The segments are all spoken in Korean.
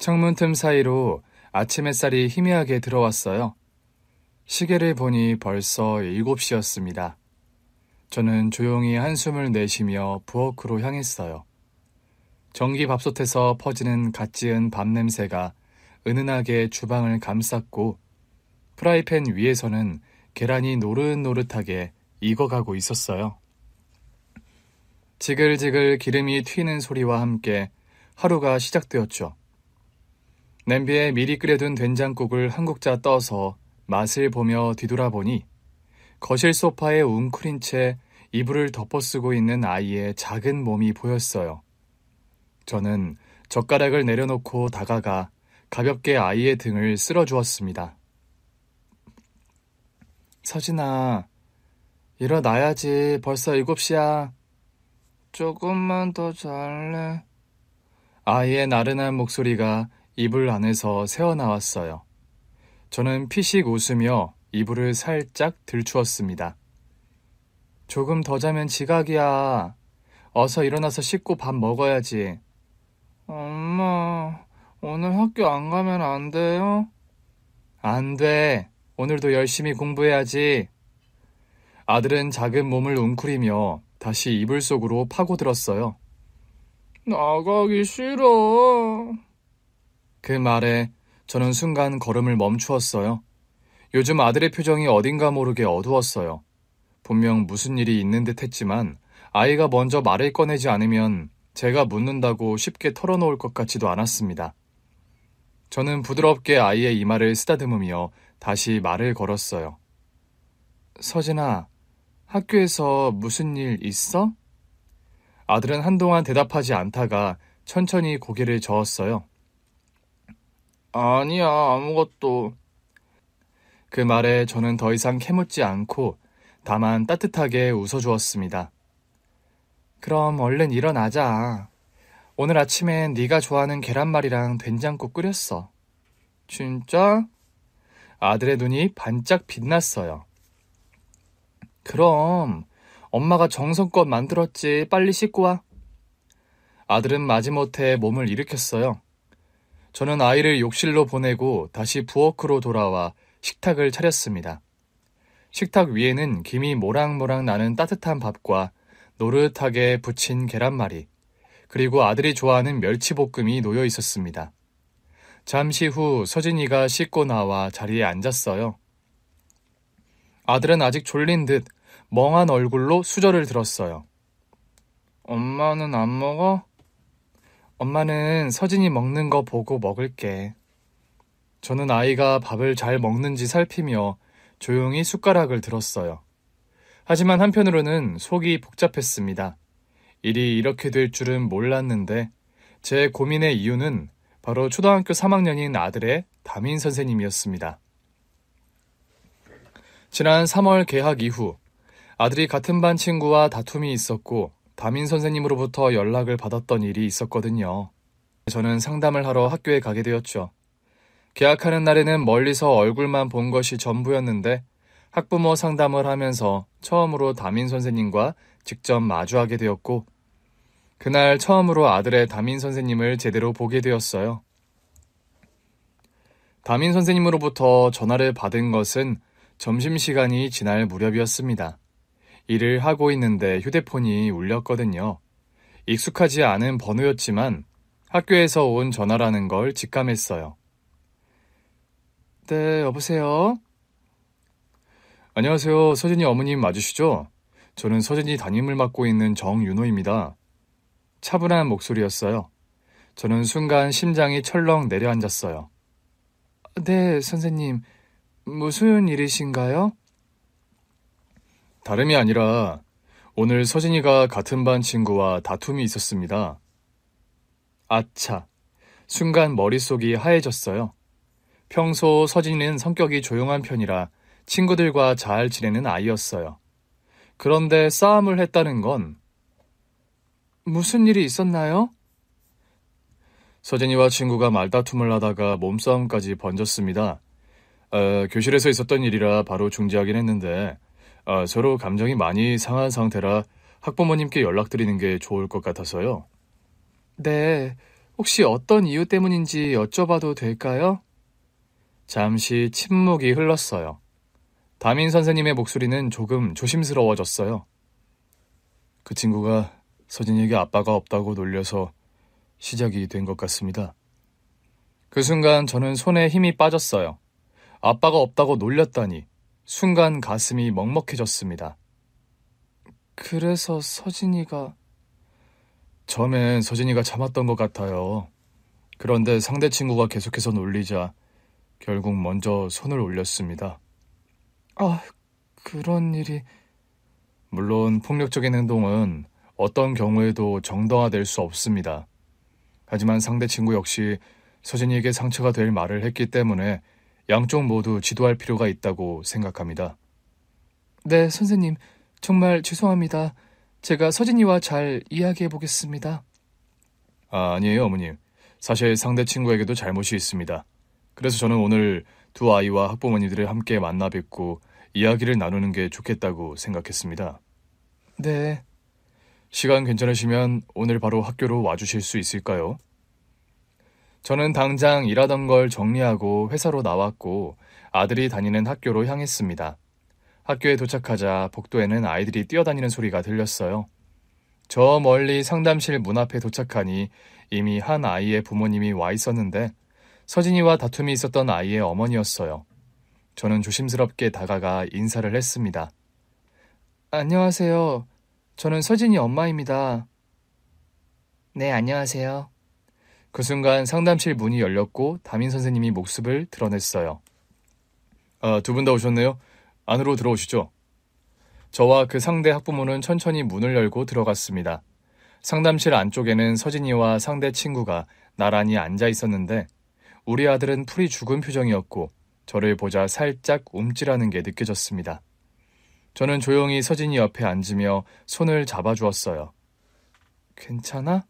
창문 틈 사이로 아침 햇살이 희미하게 들어왔어요. 시계를 보니 벌써 7시였습니다. 저는 조용히 한숨을 내쉬며 부엌으로 향했어요. 전기밥솥에서 퍼지는 갓 지은 밥 냄새가 은은하게 주방을 감쌌고 프라이팬 위에서는 계란이 노릇노릇하게 익어가고 있었어요. 지글지글 기름이 튀는 소리와 함께 하루가 시작되었죠. 냄비에 미리 끓여둔 된장국을 한 국자 떠서 맛을 보며 뒤돌아보니 거실 소파에 웅크린 채 이불을 덮어쓰고 있는 아이의 작은 몸이 보였어요. 저는 젓가락을 내려놓고 다가가 가볍게 아이의 등을 쓸어주었습니다. 서진아, 일어나야지. 벌써 7시야. 조금만 더 잘래. 아이의 나른한 목소리가 이불 안에서 새어나왔어요. 저는 피식 웃으며 이불을 살짝 들추었습니다. 조금 더 자면 지각이야. 어서 일어나서 씻고 밥 먹어야지. 엄마, 오늘 학교 안 가면 안 돼요? 안 돼. 오늘도 열심히 공부해야지. 아들은 작은 몸을 웅크리며 다시 이불 속으로 파고들었어요. 나가기 싫어. 그 말에 저는 순간 걸음을 멈추었어요. 요즘 아들의 표정이 어딘가 모르게 어두웠어요. 분명 무슨 일이 있는 듯 했지만 아이가 먼저 말을 꺼내지 않으면 제가 묻는다고 쉽게 털어놓을 것 같지도 않았습니다. 저는 부드럽게 아이의 이마를 쓰다듬으며 다시 말을 걸었어요. 서진아, 학교에서 무슨 일 있어? 아들은 한동안 대답하지 않다가 천천히 고개를 저었어요. 아니야, 아무것도. 그 말에 저는 더 이상 캐묻지 않고 다만 따뜻하게 웃어주었습니다. 그럼 얼른 일어나자. 오늘 아침엔 네가 좋아하는 계란말이랑 된장국 끓였어. 진짜? 아들의 눈이 반짝 빛났어요. 그럼 엄마가 정성껏 만들었지. 빨리 씻고 와. 아들은 마지못해 몸을 일으켰어요. 저는 아이를 욕실로 보내고 다시 부엌으로 돌아와 식탁을 차렸습니다. 식탁 위에는 김이 모락모락 나는 따뜻한 밥과 노릇하게 부친 계란말이, 그리고 아들이 좋아하는 멸치볶음이 놓여 있었습니다. 잠시 후 서진이가 씻고 나와 자리에 앉았어요. 아들은 아직 졸린 듯 멍한 얼굴로 수저를 들었어요. 엄마는 안 먹어? 엄마는 서진이 먹는 거 보고 먹을게. 저는 아이가 밥을 잘 먹는지 살피며 조용히 숟가락을 들었어요. 하지만 한편으로는 속이 복잡했습니다. 일이 이렇게 될 줄은 몰랐는데 제 고민의 이유는 바로 초등학교 3학년인 아들의 담임 선생님이었습니다. 지난 3월 개학 이후 아들이 같은 반 친구와 다툼이 있었고 담임 선생님으로부터 연락을 받았던 일이 있었거든요. 저는 상담을 하러 학교에 가게 되었죠. 개학하는 날에는 멀리서 얼굴만 본 것이 전부였는데 학부모 상담을 하면서 처음으로 담임 선생님과 직접 마주하게 되었고 그날 처음으로 아들의 담임 선생님을 제대로 보게 되었어요. 담임 선생님으로부터 전화를 받은 것은 점심시간이 지날 무렵이었습니다. 일을 하고 있는데 휴대폰이 울렸거든요. 익숙하지 않은 번호였지만 학교에서 온 전화라는 걸 직감했어요. 네, 여보세요? 안녕하세요. 서진이 어머님 맞으시죠? 저는 서진이 담임을 맡고 있는 정윤호입니다. 차분한 목소리였어요. 저는 순간 심장이 철렁 내려앉았어요. 네, 선생님. 무슨 일이신가요? 다름이 아니라 오늘 서진이가 같은 반 친구와 다툼이 있었습니다. 아차. 순간 머릿속이 하얘졌어요. 평소 서진이는 성격이 조용한 편이라 친구들과 잘 지내는 아이였어요. 그런데 싸움을 했다는 건 무슨 일이 있었나요? 서진이와 친구가 말다툼을 하다가 몸싸움까지 번졌습니다. 교실에서 있었던 일이라 바로 중지하긴 했는데 서로 감정이 많이 상한 상태라 학부모님께 연락드리는 게 좋을 것 같아서요. 네, 혹시 어떤 이유 때문인지 여쭤봐도 될까요? 잠시 침묵이 흘렀어요. 담임 선생님의 목소리는 조금 조심스러워졌어요. 그 친구가 서진이에게 아빠가 없다고 놀려서 시작이 된 것 같습니다. 그 순간 저는 손에 힘이 빠졌어요. 아빠가 없다고 놀렸다니 순간 가슴이 먹먹해졌습니다. 그래서 서진이가... 처음엔 서진이가 참았던 것 같아요. 그런데 상대 친구가 계속해서 놀리자 결국 먼저 손을 올렸습니다. 아, 그런 일이... 물론 폭력적인 행동은 어떤 경우에도 정당화될 수 없습니다. 하지만 상대 친구 역시 서진이에게 상처가 될 말을 했기 때문에 양쪽 모두 지도할 필요가 있다고 생각합니다. 네, 선생님. 정말 죄송합니다. 제가 서진이와 잘 이야기해 보겠습니다. 아니에요, 어머님. 사실 상대 친구에게도 잘못이 있습니다. 그래서 저는 오늘 두 아이와 학부모님들을 함께 만나 뵙고 이야기를 나누는 게 좋겠다고 생각했습니다. 네. 시간 괜찮으시면 오늘 바로 학교로 와주실 수 있을까요? 저는 당장 일하던 걸 정리하고 회사로 나왔고 아들이 다니는 학교로 향했습니다. 학교에 도착하자 복도에는 아이들이 뛰어다니는 소리가 들렸어요. 저 멀리 상담실 문 앞에 도착하니 이미 한 아이의 부모님이 와 있었는데 서진이와 다툼이 있었던 아이의 어머니였어요. 저는 조심스럽게 다가가 인사를 했습니다. 안녕하세요. 저는 서진이 엄마입니다. 네, 안녕하세요. 그 순간 상담실 문이 열렸고 담임 선생님이 모습을 드러냈어요. 두 분 다 오셨네요. 안으로 들어오시죠. 저와 그 상대 학부모는 천천히 문을 열고 들어갔습니다. 상담실 안쪽에는 서진이와 상대 친구가 나란히 앉아 있었는데 우리 아들은 풀이 죽은 표정이었고 저를 보자 살짝 움찔하는 게 느껴졌습니다. 저는 조용히 서진이 옆에 앉으며 손을 잡아주었어요. 괜찮아?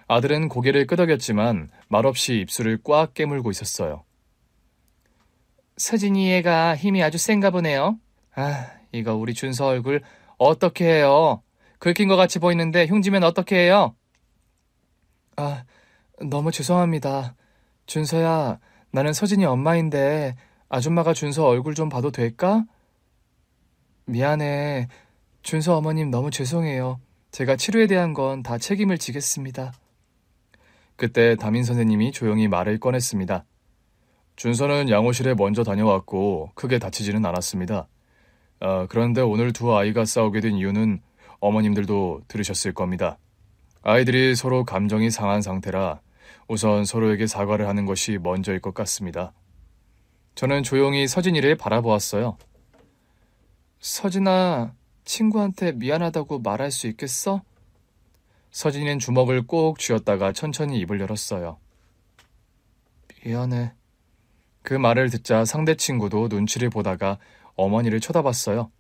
아들은 고개를 끄덕였지만 말없이 입술을 꽉 깨물고 있었어요. 서진이 얘가 힘이 아주 센가 보네요. 이거 우리 준서 얼굴 어떻게 해요? 긁힌 것 같이 보이는데 흉지면 어떻게 해요? 너무 죄송합니다. 준서야, 나는 서진이 엄마인데 아줌마가 준서 얼굴 좀 봐도 될까? 미안해. 준서 어머님 너무 죄송해요. 제가 치료에 대한 건 다 책임을 지겠습니다. 그때 담임 선생님이 조용히 말을 꺼냈습니다. 준서는 양호실에 먼저 다녀왔고 크게 다치지는 않았습니다. 그런데 오늘 두 아이가 싸우게 된 이유는 어머님들도 들으셨을 겁니다. 아이들이 서로 감정이 상한 상태라 우선 서로에게 사과를 하는 것이 먼저일 것 같습니다. 저는 조용히 서진이를 바라보았어요. 서진아, 친구한테 미안하다고 말할 수 있겠어? 서진이는 주먹을 꼭 쥐었다가 천천히 입을 열었어요. 미안해. 그 말을 듣자 상대 친구도 눈치를 보다가 어머니를 쳐다봤어요.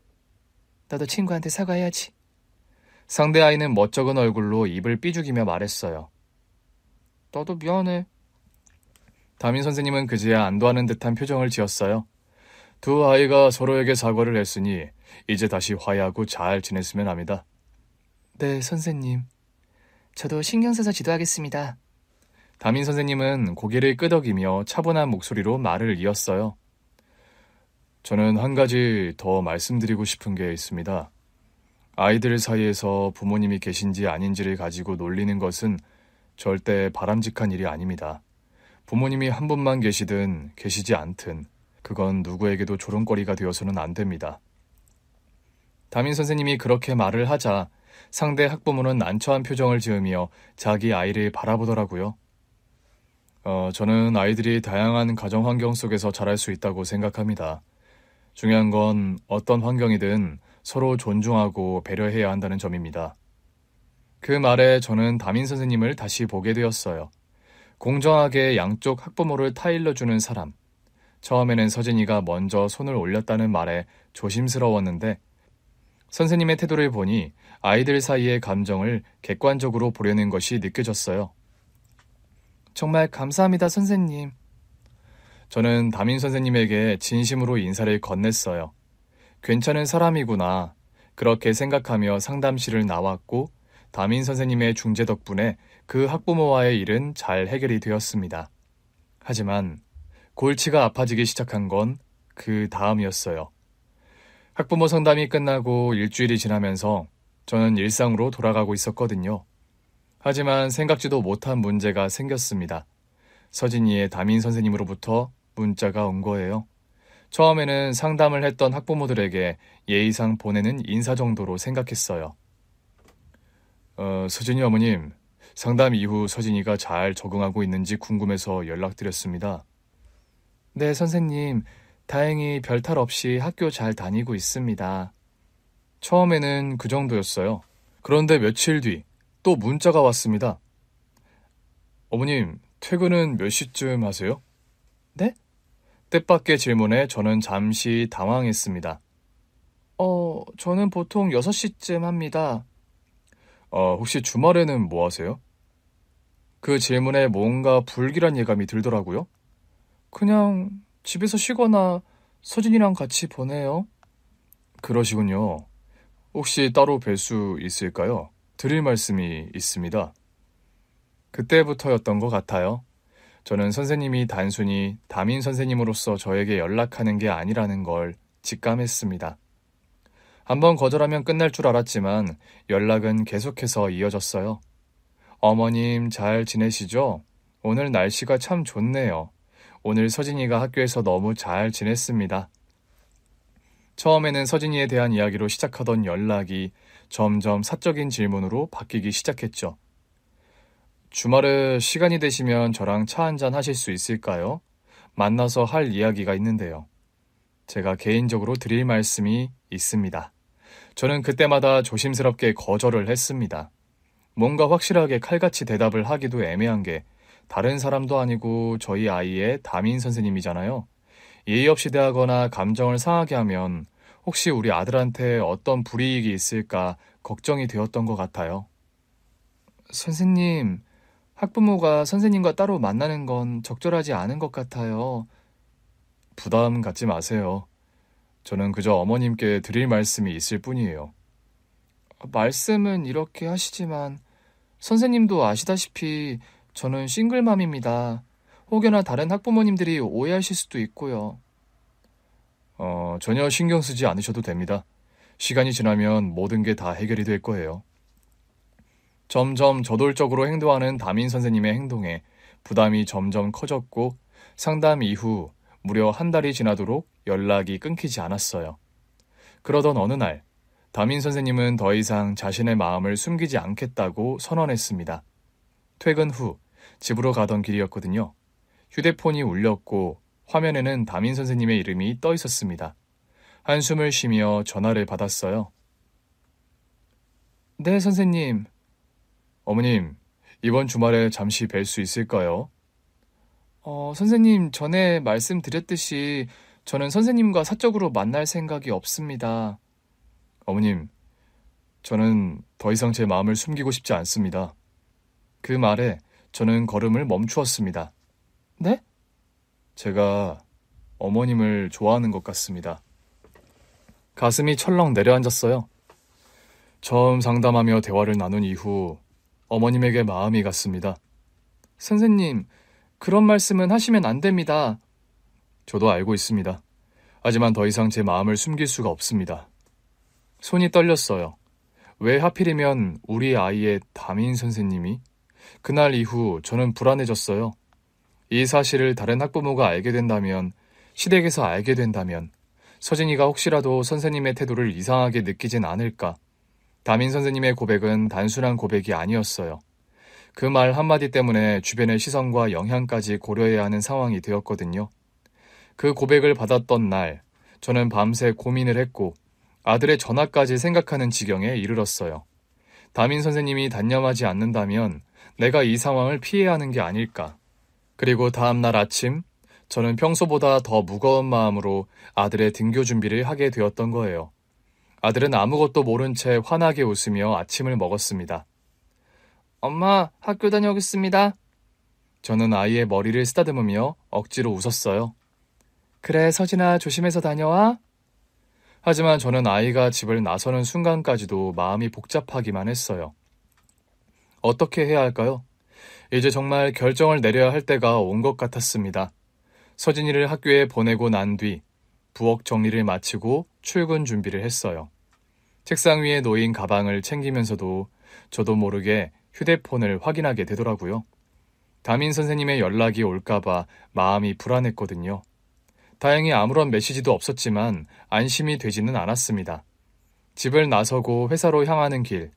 나도 친구한테 사과해야지. 상대 아이는 멋쩍은 얼굴로 입을 삐죽이며 말했어요. 나도 미안해. 담임 선생님은 그제야 안도하는 듯한 표정을 지었어요. 두 아이가 서로에게 사과를 했으니 이제 다시 화해하고 잘 지냈으면 합니다. 네, 선생님. 저도 신경 써서 지도하겠습니다. 담임 선생님은 고개를 끄덕이며 차분한 목소리로 말을 이었어요. 저는 한 가지 더 말씀드리고 싶은 게 있습니다. 아이들 사이에서 부모님이 계신지 아닌지를 가지고 놀리는 것은 절대 바람직한 일이 아닙니다. 부모님이 한 분만 계시든 계시지 않든 그건 누구에게도 조롱거리가 되어서는 안 됩니다. 담임 선생님이 그렇게 말을 하자 상대 학부모는 난처한 표정을 지으며 자기 아이를 바라보더라고요. 저는 아이들이 다양한 가정 환경 속에서 자랄 수 있다고 생각합니다. 중요한 건 어떤 환경이든 서로 존중하고 배려해야 한다는 점입니다. 그 말에 저는 담임 선생님을 다시 보게 되었어요. 공정하게 양쪽 학부모를 타일러주는 사람. 처음에는 서진이가 먼저 손을 올렸다는 말에 조심스러웠는데 선생님의 태도를 보니 아이들 사이의 감정을 객관적으로 보려는 것이 느껴졌어요. 정말 감사합니다, 선생님. 저는 담임 선생님에게 진심으로 인사를 건넸어요. 괜찮은 사람이구나. 그렇게 생각하며 상담실을 나왔고 담임 선생님의 중재 덕분에 그 학부모와의 일은 잘 해결이 되었습니다. 하지만 골치가 아파지기 시작한 건 그 다음이었어요. 학부모 상담이 끝나고 일주일이 지나면서 저는 일상으로 돌아가고 있었거든요. 하지만 생각지도 못한 문제가 생겼습니다. 서진이의 담임 선생님으로부터 문자가 온 거예요. 처음에는 상담을 했던 학부모들에게 예의상 보내는 인사 정도로 생각했어요. 서진이 어머님, 상담 이후 서진이가 잘 적응하고 있는지 궁금해서 연락드렸습니다. 네, 선생님. 다행히 별탈 없이 학교 잘 다니고 있습니다. 처음에는 그 정도였어요. 그런데 며칠 뒤 또 문자가 왔습니다. 어머님, 퇴근은 몇 시쯤 하세요? 네? 뜻밖의 질문에 저는 잠시 당황했습니다. 저는 보통 6시쯤 합니다. 혹시 주말에는 뭐 하세요? 그 질문에 뭔가 불길한 예감이 들더라고요. 그냥 집에서 쉬거나 서진이랑 같이 보내요. 그러시군요. 혹시 따로 뵐 수 있을까요? 드릴 말씀이 있습니다. 그때부터였던 것 같아요. 저는 선생님이 단순히 담임 선생님으로서 저에게 연락하는 게 아니라는 걸 직감했습니다. 한번 거절하면 끝날 줄 알았지만 연락은 계속해서 이어졌어요. 어머님 잘 지내시죠? 오늘 날씨가 참 좋네요. 오늘 서진이가 학교에서 너무 잘 지냈습니다. 처음에는 서진이에 대한 이야기로 시작하던 연락이 점점 사적인 질문으로 바뀌기 시작했죠. 주말에 시간이 되시면 저랑 차 한잔 하실 수 있을까요? 만나서 할 이야기가 있는데요. 제가 개인적으로 드릴 말씀이 있습니다. 저는 그때마다 조심스럽게 거절을 했습니다. 뭔가 확실하게 칼같이 대답을 하기도 애매한 게 다른 사람도 아니고 저희 아이의 담임 선생님이잖아요. 예의 없이 대하거나 감정을 상하게 하면 혹시 우리 아들한테 어떤 불이익이 있을까 걱정이 되었던 것 같아요. 선생님, 학부모가 선생님과 따로 만나는 건 적절하지 않은 것 같아요. 부담 갖지 마세요. 저는 그저 어머님께 드릴 말씀이 있을 뿐이에요. 말씀은 이렇게 하시지만 선생님도 아시다시피 저는 싱글맘입니다. 혹여나 다른 학부모님들이 오해하실 수도 있고요. 전혀 신경 쓰지 않으셔도 됩니다. 시간이 지나면 모든 게 다 해결이 될 거예요. 점점 저돌적으로 행동하는 담임 선생님의 행동에 부담이 점점 커졌고 상담 이후 무려 한 달이 지나도록 연락이 끊기지 않았어요. 그러던 어느 날 담임 선생님은 더 이상 자신의 마음을 숨기지 않겠다고 선언했습니다. 퇴근 후 집으로 가던 길이었거든요. 휴대폰이 울렸고 화면에는 담임 선생님의 이름이 떠 있었습니다. 한숨을 쉬며 전화를 받았어요. 네, 선생님. 어머님, 이번 주말에 잠시 뵐 수 있을까요? 선생님, 전에 말씀드렸듯이 저는 선생님과 사적으로 만날 생각이 없습니다. 어머님, 저는 더 이상 제 마음을 숨기고 싶지 않습니다. 그 말에 저는 걸음을 멈추었습니다. 네? 제가 어머님을 좋아하는 것 같습니다. 가슴이 철렁 내려앉았어요. 처음 상담하며 대화를 나눈 이후 어머님에게 마음이 갔습니다. 선생님, 그런 말씀은 하시면 안 됩니다. 저도 알고 있습니다. 하지만 더 이상 제 마음을 숨길 수가 없습니다. 손이 떨렸어요. 왜 하필이면 우리 아이의 담임 선생님이? 그날 이후 저는 불안해졌어요. 이 사실을 다른 학부모가 알게 된다면, 시댁에서 알게 된다면, 서진이가 혹시라도 선생님의 태도를 이상하게 느끼진 않을까. 담임 선생님의 고백은 단순한 고백이 아니었어요. 그 말 한마디 때문에 주변의 시선과 영향까지 고려해야 하는 상황이 되었거든요. 그 고백을 받았던 날, 저는 밤새 고민을 했고 아들의 전화까지 생각하는 지경에 이르렀어요. 담임 선생님이 단념하지 않는다면 내가 이 상황을 피해야 하는 게 아닐까. 그리고 다음날 아침, 저는 평소보다 더 무거운 마음으로 아들의 등교 준비를 하게 되었던 거예요. 아들은 아무것도 모른 채 환하게 웃으며 아침을 먹었습니다. 엄마, 학교 다녀오겠습니다. 저는 아이의 머리를 쓰다듬으며 억지로 웃었어요. 그래, 서진아, 조심해서 다녀와. 하지만 저는 아이가 집을 나서는 순간까지도 마음이 복잡하기만 했어요. 어떻게 해야 할까요? 이제 정말 결정을 내려야 할 때가 온 것 같았습니다. 서진이를 학교에 보내고 난 뒤 부엌 정리를 마치고 출근 준비를 했어요. 책상 위에 놓인 가방을 챙기면서도 저도 모르게 휴대폰을 확인하게 되더라고요. 담임 선생님의 연락이 올까봐 마음이 불안했거든요. 다행히 아무런 메시지도 없었지만 안심이 되지는 않았습니다. 집을 나서고 회사로 향하는 길,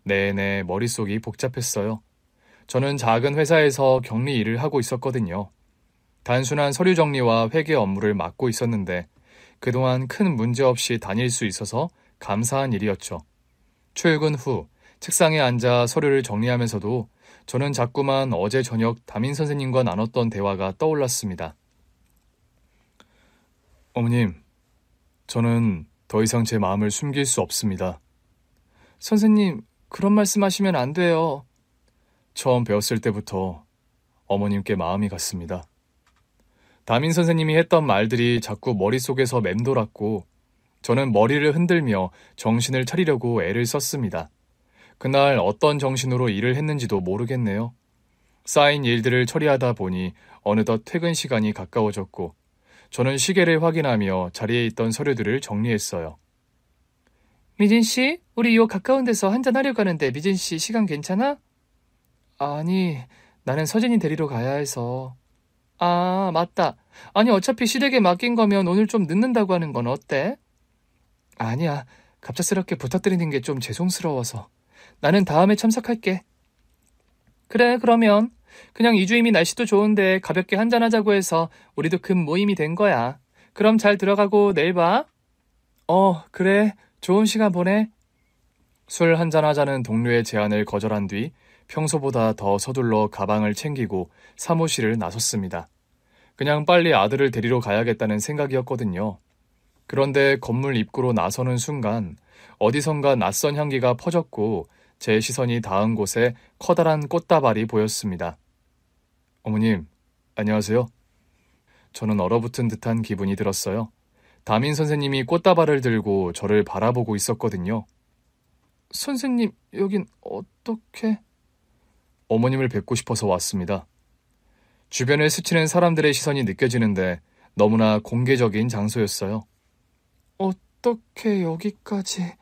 내내 머릿속이 복잡했어요. 저는 작은 회사에서 격리 일을 하고 있었거든요. 단순한 서류 정리와 회계 업무를 맡고 있었는데 그동안 큰 문제 없이 다닐 수 있어서 감사한 일이었죠. 출근 후 책상에 앉아 서류를 정리하면서도 저는 자꾸만 어제 저녁 담임 선생님과 나눴던 대화가 떠올랐습니다. 어머님, 저는 더 이상 제 마음을 숨길 수 없습니다. 선생님, 그런 말씀하시면 안 돼요. 처음 배웠을 때부터 어머님께 마음이 갔습니다. 담임 선생님이 했던 말들이 자꾸 머릿속에서 맴돌았고 저는 머리를 흔들며 정신을 차리려고 애를 썼습니다. 그날 어떤 정신으로 일을 했는지도 모르겠네요. 쌓인 일들을 처리하다 보니 어느덧 퇴근 시간이 가까워졌고 저는 시계를 확인하며 자리에 있던 서류들을 정리했어요. 미진 씨, 우리 요 가까운 데서 한잔 하려고 하는데 미진 씨 시간 괜찮아? 아니, 나는 서진이 데리러 가야 해서. 아, 맞다. 아니, 어차피 시댁에 맡긴 거면 오늘 좀 늦는다고 하는 건 어때? 아니야, 갑작스럽게 부탁드리는 게 좀 죄송스러워서. 나는 다음에 참석할게. 그래, 그러면 그냥 이주임이 날씨도 좋은데 가볍게 한잔하자고 해서 우리도 금 모임이 된 거야. 그럼 잘 들어가고 내일 봐. 그래. 좋은 시간 보내. 술 한잔하자는 동료의 제안을 거절한 뒤 평소보다 더 서둘러 가방을 챙기고 사무실을 나섰습니다. 그냥 빨리 아들을 데리러 가야겠다는 생각이었거든요. 그런데 건물 입구로 나서는 순간 어디선가 낯선 향기가 퍼졌고 제 시선이 닿은 곳에 커다란 꽃다발이 보였습니다. 어머님, 안녕하세요. 저는 얼어붙은 듯한 기분이 들었어요. 담임 선생님이 꽃다발을 들고 저를 바라보고 있었거든요. 선생님, 여긴 어떻게? 어머님을 뵙고 싶어서 왔습니다. 주변을 스치는 사람들의 시선이 느껴지는데 너무나 공개적인 장소였어요. 어떻게 여기까지?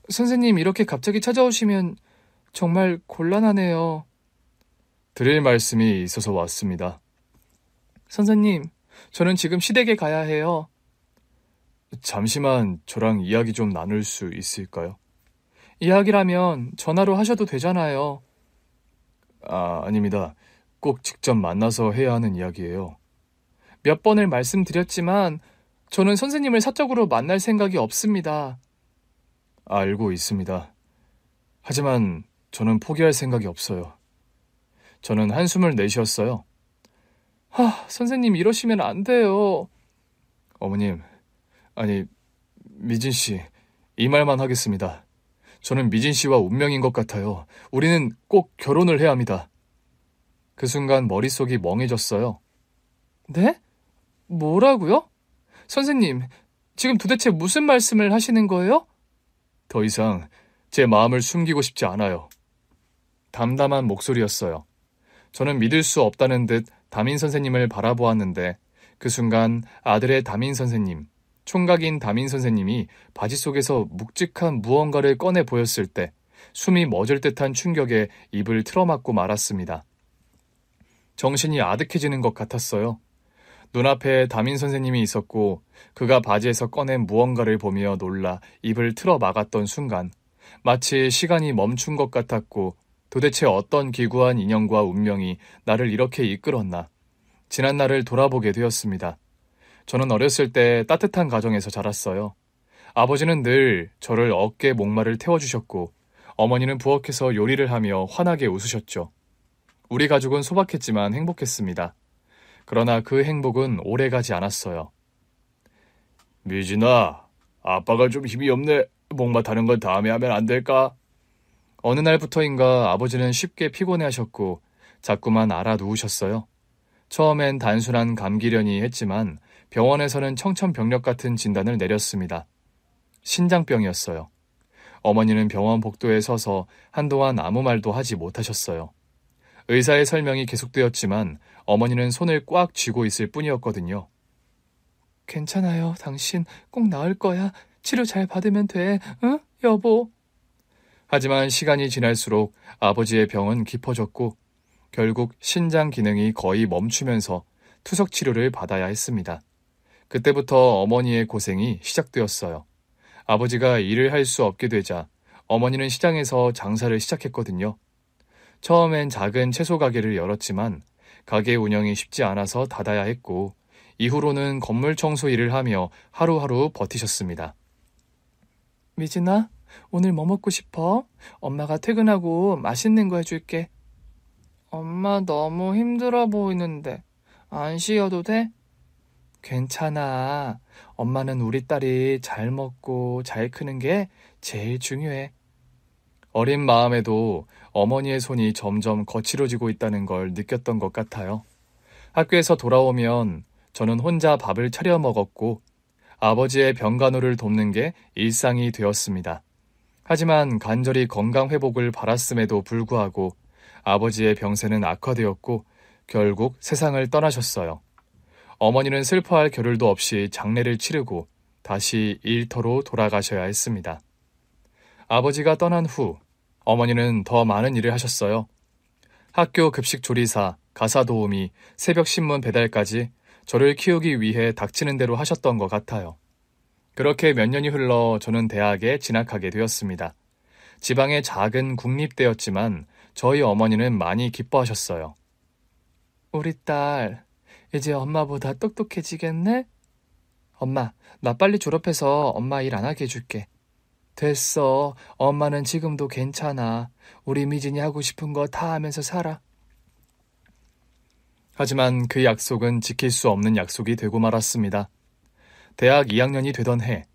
선생님, 이렇게 갑자기 찾아오시면 정말 곤란하네요. 드릴 말씀이 있어서 왔습니다. 선생님, 저는 지금 시댁에 가야 해요. 잠시만 저랑 이야기 좀 나눌 수 있을까요? 이야기라면 전화로 하셔도 되잖아요. 아닙니다. 꼭 직접 만나서 해야 하는 이야기예요. 몇 번을 말씀드렸지만 저는 선생님을 사적으로 만날 생각이 없습니다. 알고 있습니다. 하지만 저는 포기할 생각이 없어요. 저는 한숨을 내쉬었어요. 선생님 이러시면 안 돼요. 어머님, 아니, 미진 씨, 이 말만 하겠습니다. 저는 미진 씨와 운명인 것 같아요. 우리는 꼭 결혼을 해야 합니다. 그 순간 머릿속이 멍해졌어요. 네? 뭐라고요? 선생님, 지금 도대체 무슨 말씀을 하시는 거예요? 더 이상 제 마음을 숨기고 싶지 않아요. 담담한 목소리였어요. 저는 믿을 수 없다는 듯 담임 선생님을 바라보았는데 그 순간 아들의 담임 선생님, 총각인 담임 선생님이 바지 속에서 묵직한 무언가를 꺼내 보였을 때 숨이 멎을 듯한 충격에 입을 틀어막고 말았습니다. 정신이 아득해지는 것 같았어요. 눈앞에 담임 선생님이 있었고 그가 바지에서 꺼낸 무언가를 보며 놀라 입을 틀어 막았던 순간 마치 시간이 멈춘 것 같았고 도대체 어떤 기구한 인연과 운명이 나를 이렇게 이끌었나. 지난 날을 돌아보게 되었습니다. 저는 어렸을 때 따뜻한 가정에서 자랐어요. 아버지는 늘 저를 어깨 목마를 태워주셨고 어머니는 부엌에서 요리를 하며 환하게 웃으셨죠. 우리 가족은 소박했지만 행복했습니다. 그러나 그 행복은 오래가지 않았어요. 미진아, 아빠가 좀 힘이 없네. 목마 타는 건 다음에 하면 안 될까? 어느 날부터인가 아버지는 쉽게 피곤해하셨고 자꾸만 알아누우셨어요. 처음엔 단순한 감기려니 했지만 병원에서는 청천벽력 같은 진단을 내렸습니다. 신장병이었어요. 어머니는 병원 복도에 서서 한동안 아무 말도 하지 못하셨어요. 의사의 설명이 계속되었지만 어머니는 손을 꽉 쥐고 있을 뿐이었거든요. 괜찮아요. 당신 꼭 나을 거야. 치료 잘 받으면 돼. 응? 여보. 하지만 시간이 지날수록 아버지의 병은 깊어졌고 결국 신장 기능이 거의 멈추면서 투석 치료를 받아야 했습니다. 그때부터 어머니의 고생이 시작되었어요. 아버지가 일을 할 수 없게 되자 어머니는 시장에서 장사를 시작했거든요. 처음엔 작은 채소 가게를 열었지만 가게 운영이 쉽지 않아서 닫아야 했고 이후로는 건물 청소 일을 하며 하루하루 버티셨습니다. 미진아, 오늘 뭐 먹고 싶어? 엄마가 퇴근하고 맛있는 거 해줄게. 엄마 너무 힘들어 보이는데 안 쉬어도 돼? 괜찮아. 엄마는 우리 딸이 잘 먹고 잘 크는 게 제일 중요해. 어린 마음에도 어머니의 손이 점점 거칠어지고 있다는 걸 느꼈던 것 같아요. 학교에서 돌아오면 저는 혼자 밥을 차려 먹었고 아버지의 병간호를 돕는 게 일상이 되었습니다. 하지만 간절히 건강 회복을 바랐음에도 불구하고 아버지의 병세는 악화되었고 결국 세상을 떠나셨어요. 어머니는 슬퍼할 겨를도 없이 장례를 치르고 다시 일터로 돌아가셔야 했습니다. 아버지가 떠난 후 어머니는 더 많은 일을 하셨어요. 학교 급식 조리사, 가사 도우미, 새벽 신문 배달까지 저를 키우기 위해 닥치는 대로 하셨던 것 같아요. 그렇게 몇 년이 흘러 저는 대학에 진학하게 되었습니다. 지방의 작은 국립대였지만 저희 어머니는 많이 기뻐하셨어요. 우리 딸, 이제 엄마보다 똑똑해지겠네? 엄마, 나 빨리 졸업해서 엄마 일 안 하게 해줄게. 됐어. 엄마는 지금도 괜찮아. 우리 미진이 하고 싶은 거 다 하면서 살아. 하지만 그 약속은 지킬 수 없는 약속이 되고 말았습니다. 대학 2학년이 되던 해,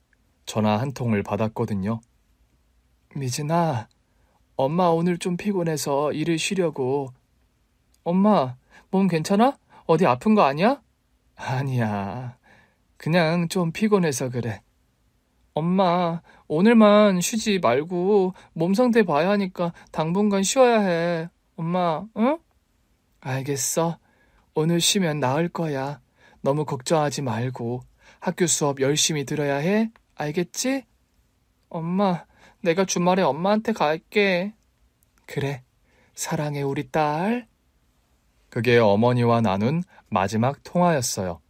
전화 한 통을 받았거든요. 미진아, 엄마 오늘 좀 피곤해서 일을 쉬려고. 엄마, 몸 괜찮아? 어디 아픈 거 아니야? 아니야. 그냥 좀 피곤해서 그래. 엄마, 오늘만 쉬지 말고 몸 상태 봐야 하니까 당분간 쉬어야 해. 엄마, 응? 알겠어. 오늘 쉬면 나을 거야. 너무 걱정하지 말고 학교 수업 열심히 들어야 해. 알겠지? 엄마, 내가 주말에 엄마한테 갈게. 그래, 사랑해 우리 딸. 그게 어머니와 나눈 마지막 통화였어요.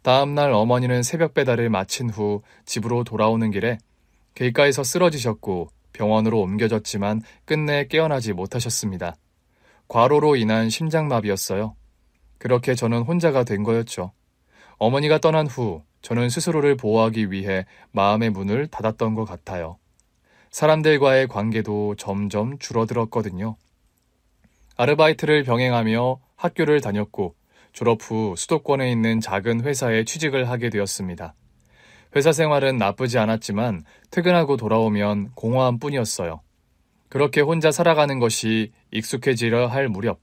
다음날 어머니는 새벽 배달을 마친 후 집으로 돌아오는 길에 길가에서 쓰러지셨고 병원으로 옮겨졌지만 끝내 깨어나지 못하셨습니다. 과로로 인한 심장마비였어요. 그렇게 저는 혼자가 된 거였죠. 어머니가 떠난 후 저는 스스로를 보호하기 위해 마음의 문을 닫았던 것 같아요. 사람들과의 관계도 점점 줄어들었거든요. 아르바이트를 병행하며 학교를 다녔고 졸업 후 수도권에 있는 작은 회사에 취직을 하게 되었습니다. 회사 생활은 나쁘지 않았지만 퇴근하고 돌아오면 공허한 뿐이었어요. 그렇게 혼자 살아가는 것이 익숙해지려 할 무렵,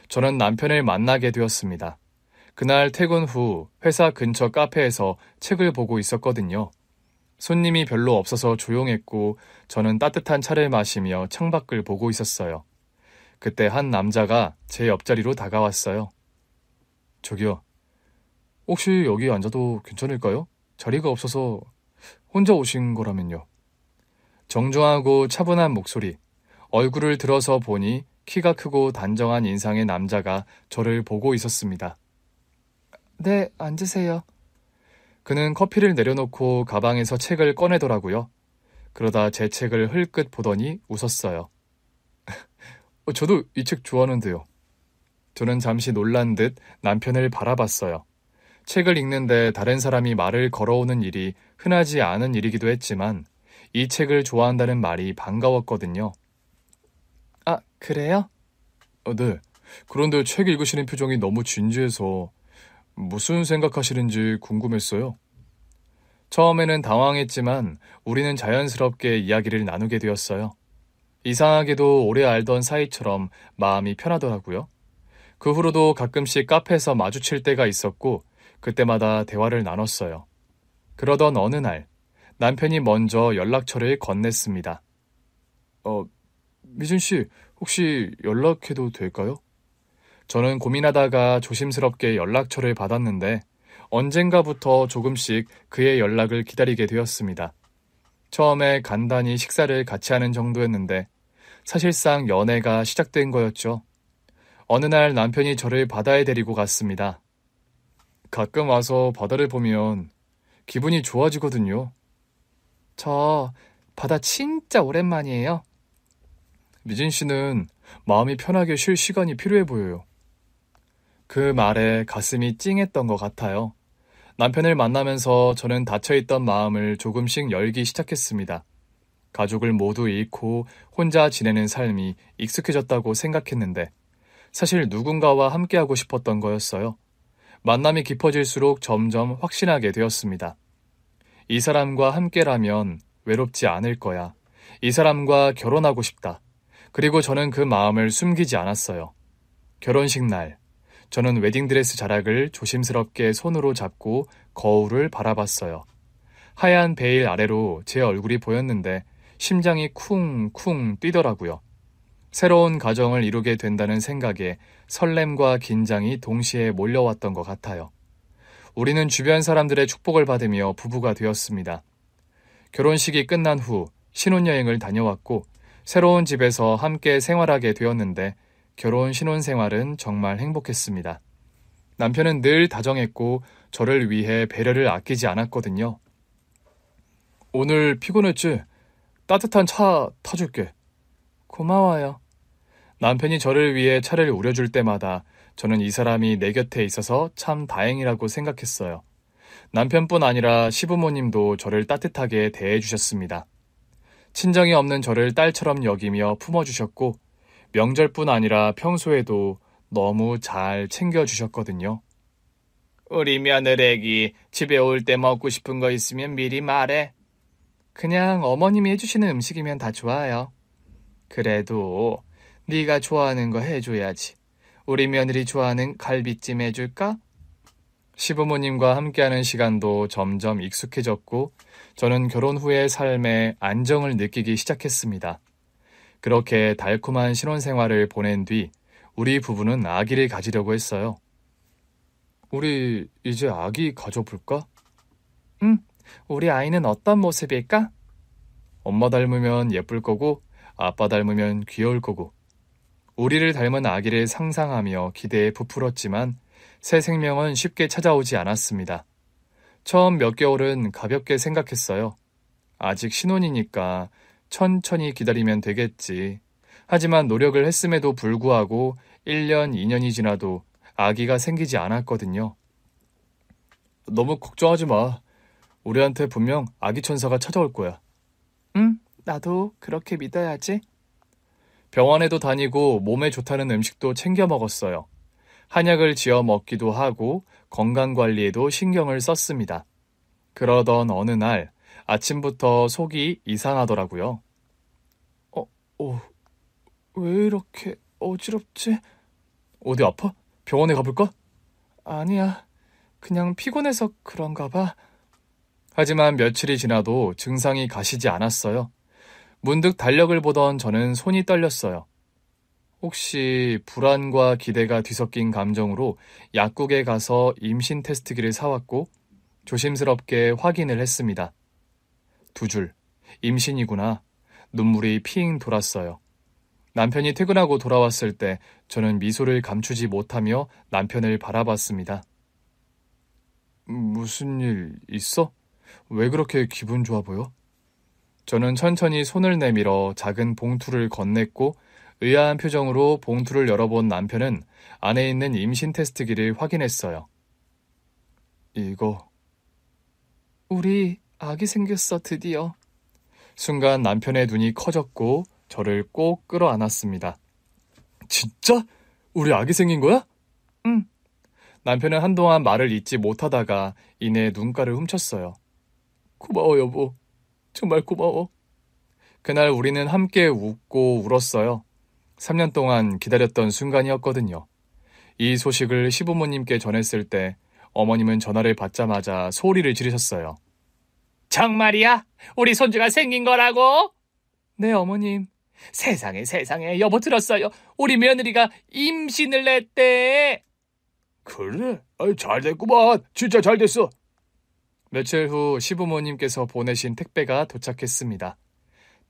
저는 남편을 만나게 되었습니다. 그날 퇴근 후 회사 근처 카페에서 책을 보고 있었거든요. 손님이 별로 없어서 조용했고 저는 따뜻한 차를 마시며 창밖을 보고 있었어요. 그때 한 남자가 제 옆자리로 다가왔어요. 저기요, 혹시 여기 앉아도 괜찮을까요? 자리가 없어서 혼자 오신 거라면요. 정중하고 차분한 목소리, 얼굴을 들어서 보니 키가 크고 단정한 인상의 남자가 저를 보고 있었습니다. 네, 앉으세요. 그는 커피를 내려놓고 가방에서 책을 꺼내더라고요. 그러다 제 책을 흘끗 보더니 웃었어요. 저도 이 책 좋아하는데요. 저는 잠시 놀란 듯 남편을 바라봤어요. 책을 읽는데 다른 사람이 말을 걸어오는 일이 흔하지 않은 일이기도 했지만 이 책을 좋아한다는 말이 반가웠거든요. 아, 그래요? 네. 그런데 책 읽으시는 표정이 너무 진지해서 무슨 생각하시는지 궁금했어요. 처음에는 당황했지만 우리는 자연스럽게 이야기를 나누게 되었어요. 이상하게도 오래 알던 사이처럼 마음이 편하더라고요. 그 후로도 가끔씩 카페에서 마주칠 때가 있었고 그때마다 대화를 나눴어요. 그러던 어느 날 남편이 먼저 연락처를 건넸습니다. 미준 씨, 혹시 연락해도 될까요? 저는 고민하다가 조심스럽게 연락처를 받았는데 언젠가부터 조금씩 그의 연락을 기다리게 되었습니다. 처음에 간단히 식사를 같이 하는 정도였는데 사실상 연애가 시작된 거였죠. 어느 날 남편이 저를 바다에 데리고 갔습니다. 가끔 와서 바다를 보면 기분이 좋아지거든요. 저 바다 진짜 오랜만이에요. 미진 씨는 마음이 편하게 쉴 시간이 필요해 보여요. 그 말에 가슴이 찡했던 것 같아요. 남편을 만나면서 저는 닫혀있던 마음을 조금씩 열기 시작했습니다. 가족을 모두 잃고 혼자 지내는 삶이 익숙해졌다고 생각했는데 사실 누군가와 함께하고 싶었던 거였어요. 만남이 깊어질수록 점점 확신하게 되었습니다. 이 사람과 함께라면 외롭지 않을 거야. 이 사람과 결혼하고 싶다. 그리고 저는 그 마음을 숨기지 않았어요. 결혼식 날, 저는 웨딩드레스 자락을 조심스럽게 손으로 잡고 거울을 바라봤어요. 하얀 베일 아래로 제 얼굴이 보였는데 심장이 쿵쿵 뛰더라고요. 새로운 가정을 이루게 된다는 생각에 설렘과 긴장이 동시에 몰려왔던 것 같아요. 우리는 주변 사람들의 축복을 받으며 부부가 되었습니다. 결혼식이 끝난 후 신혼여행을 다녀왔고 새로운 집에서 함께 생활하게 되었는데 결혼 신혼생활은 정말 행복했습니다. 남편은 늘 다정했고 저를 위해 배려를 아끼지 않았거든요. 오늘 피곤했지? 따뜻한 차 타줄게. 고마워요. 남편이 저를 위해 차를 우려줄 때마다 저는 이 사람이 내 곁에 있어서 참 다행이라고 생각했어요. 남편뿐 아니라 시부모님도 저를 따뜻하게 대해주셨습니다. 친정이 없는 저를 딸처럼 여기며 품어주셨고 명절뿐 아니라 평소에도 너무 잘 챙겨주셨거든요. 우리 며느리기 집에 올 때 먹고 싶은 거 있으면 미리 말해. 그냥 어머님이 해주시는 음식이면 다 좋아요. 그래도 네가 좋아하는 거 해줘야지. 우리 며느리 좋아하는 갈비찜 해줄까? 시부모님과 함께하는 시간도 점점 익숙해졌고 저는 결혼 후의 삶에 안정을 느끼기 시작했습니다. 그렇게 달콤한 신혼생활을 보낸 뒤 우리 부부는 아기를 가지려고 했어요. 우리 이제 아기 가져볼까? 응, 우리 아이는 어떤 모습일까? 엄마 닮으면 예쁠 거고 아빠 닮으면 귀여울 거고 우리를 닮은 아기를 상상하며 기대에 부풀었지만 새 생명은 쉽게 찾아오지 않았습니다. 처음 몇 개월은 가볍게 생각했어요. 아직 신혼이니까 천천히 기다리면 되겠지. 하지만 노력을 했음에도 불구하고 1년, 2년이 지나도 아기가 생기지 않았거든요. 너무 걱정하지 마. 우리한테 분명 아기 천사가 찾아올 거야. 응, 나도 그렇게 믿어야지. 병원에도 다니고 몸에 좋다는 음식도 챙겨 먹었어요. 한약을 지어 먹기도 하고 건강관리에도 신경을 썼습니다. 그러던 어느 날 아침부터 속이 이상하더라고요. 왜 이렇게 어지럽지? 어디 아파? 병원에 가볼까? 아니야, 그냥 피곤해서 그런가 봐. 하지만 며칠이 지나도 증상이 가시지 않았어요. 문득 달력을 보던 저는 손이 떨렸어요. 혹시 불안과 기대가 뒤섞인 감정으로 약국에 가서 임신 테스트기를 사왔고 조심스럽게 확인을 했습니다. 2줄, 임신이구나. 눈물이 핑 돌았어요. 남편이 퇴근하고 돌아왔을 때 저는 미소를 감추지 못하며 남편을 바라봤습니다. 무슨 일 있어? 왜 그렇게 기분 좋아 보여? 저는 천천히 손을 내밀어 작은 봉투를 건넸고 의아한 표정으로 봉투를 열어본 남편은 안에 있는 임신 테스트기를 확인했어요. 이거... 우리 아기 생겼어, 드디어. 순간 남편의 눈이 커졌고 저를 꼭 끌어안았습니다. 진짜? 우리 아기 생긴 거야? 응. 남편은 한동안 말을 잇지 못하다가 이내 눈가를 훔쳤어요. 고마워, 여보. 정말 고마워. 그날 우리는 함께 웃고 울었어요. 3년 동안 기다렸던 순간이었거든요. 이 소식을 시부모님께 전했을 때 어머님은 전화를 받자마자 소리를 지르셨어요. 정말이야? 우리 손주가 생긴 거라고? 네, 어머님. 세상에 세상에, 여보 들었어요? 우리 며느리가 임신을 했대. 그래? 잘 됐구만. 진짜 잘 됐어. 며칠 후 시부모님께서 보내신 택배가 도착했습니다.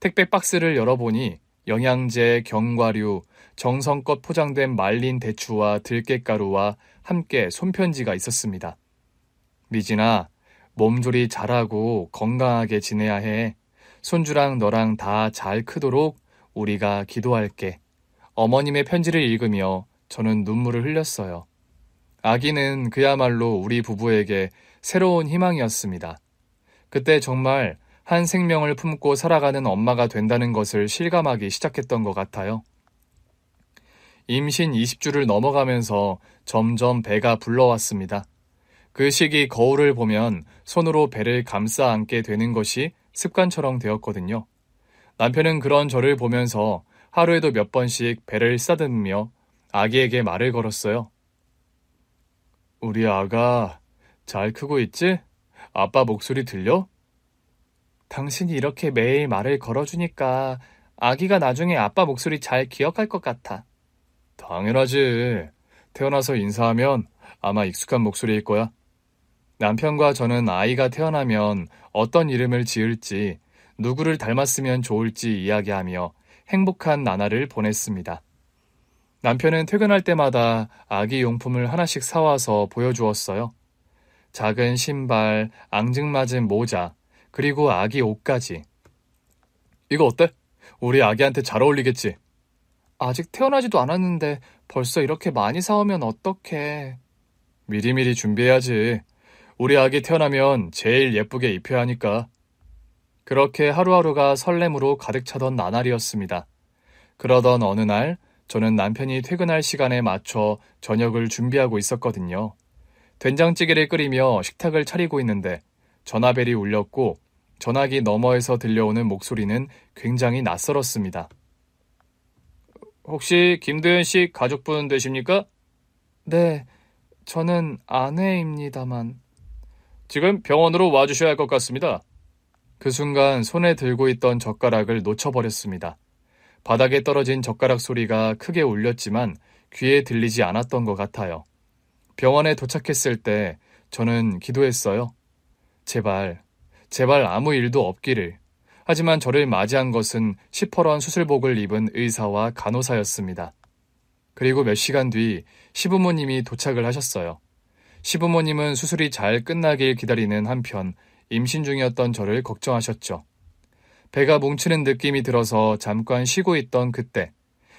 택배 박스를 열어보니 영양제, 견과류, 정성껏 포장된 말린 대추와 들깨가루와 함께 손편지가 있었습니다. 미진아, 몸조리 잘하고 건강하게 지내야 해. 손주랑 너랑 다 잘 크도록 우리가 기도할게. 어머님의 편지를 읽으며 저는 눈물을 흘렸어요. 아기는 그야말로 우리 부부에게 새로운 희망이었습니다. 그때 정말 한 생명을 품고 살아가는 엄마가 된다는 것을 실감하기 시작했던 것 같아요. 임신 20주를 넘어가면서 점점 배가 불러왔습니다. 그 시기 거울을 보면 손으로 배를 감싸 안게 되는 것이 습관처럼 되었거든요. 남편은 그런 저를 보면서 하루에도 몇 번씩 배를 쓰다듬으며 아기에게 말을 걸었어요. 우리 아가 잘 크고 있지? 아빠 목소리 들려? 당신이 이렇게 매일 말을 걸어주니까 아기가 나중에 아빠 목소리 잘 기억할 것 같아. 당연하지. 태어나서 인사하면 아마 익숙한 목소리일 거야. 남편과 저는 아이가 태어나면 어떤 이름을 지을지, 누구를 닮았으면 좋을지 이야기하며 행복한 나날을 보냈습니다. 남편은 퇴근할 때마다 아기 용품을 하나씩 사와서 보여주었어요. 작은 신발, 앙증맞은 모자, 그리고 아기 옷까지. 이거 어때? 우리 아기한테 잘 어울리겠지? 아직 태어나지도 않았는데 벌써 이렇게 많이 사오면 어떡해. 미리미리 준비해야지. 우리 아기 태어나면 제일 예쁘게 입혀야 하니까. 그렇게 하루하루가 설렘으로 가득 차던 나날이었습니다. 그러던 어느 날 저는 남편이 퇴근할 시간에 맞춰 저녁을 준비하고 있었거든요. 된장찌개를 끓이며 식탁을 차리고 있는데 전화벨이 울렸고 전화기 너머에서 들려오는 목소리는 굉장히 낯설었습니다. 혹시 김도현 씨 가족분 되십니까? 네, 저는 아내입니다만. 지금 병원으로 와주셔야 할 것 같습니다. 그 순간 손에 들고 있던 젓가락을 놓쳐버렸습니다. 바닥에 떨어진 젓가락 소리가 크게 울렸지만 귀에 들리지 않았던 것 같아요. 병원에 도착했을 때 저는 기도했어요. 제발 아무 일도 없기를. 하지만 저를 맞이한 것은 시퍼런 수술복을 입은 의사와 간호사였습니다. 그리고 몇 시간 뒤 시부모님이 도착을 하셨어요. 시부모님은 수술이 잘 끝나길 기다리는 한편 임신 중이었던 저를 걱정하셨죠. 배가 뭉치는 느낌이 들어서 잠깐 쉬고 있던 그때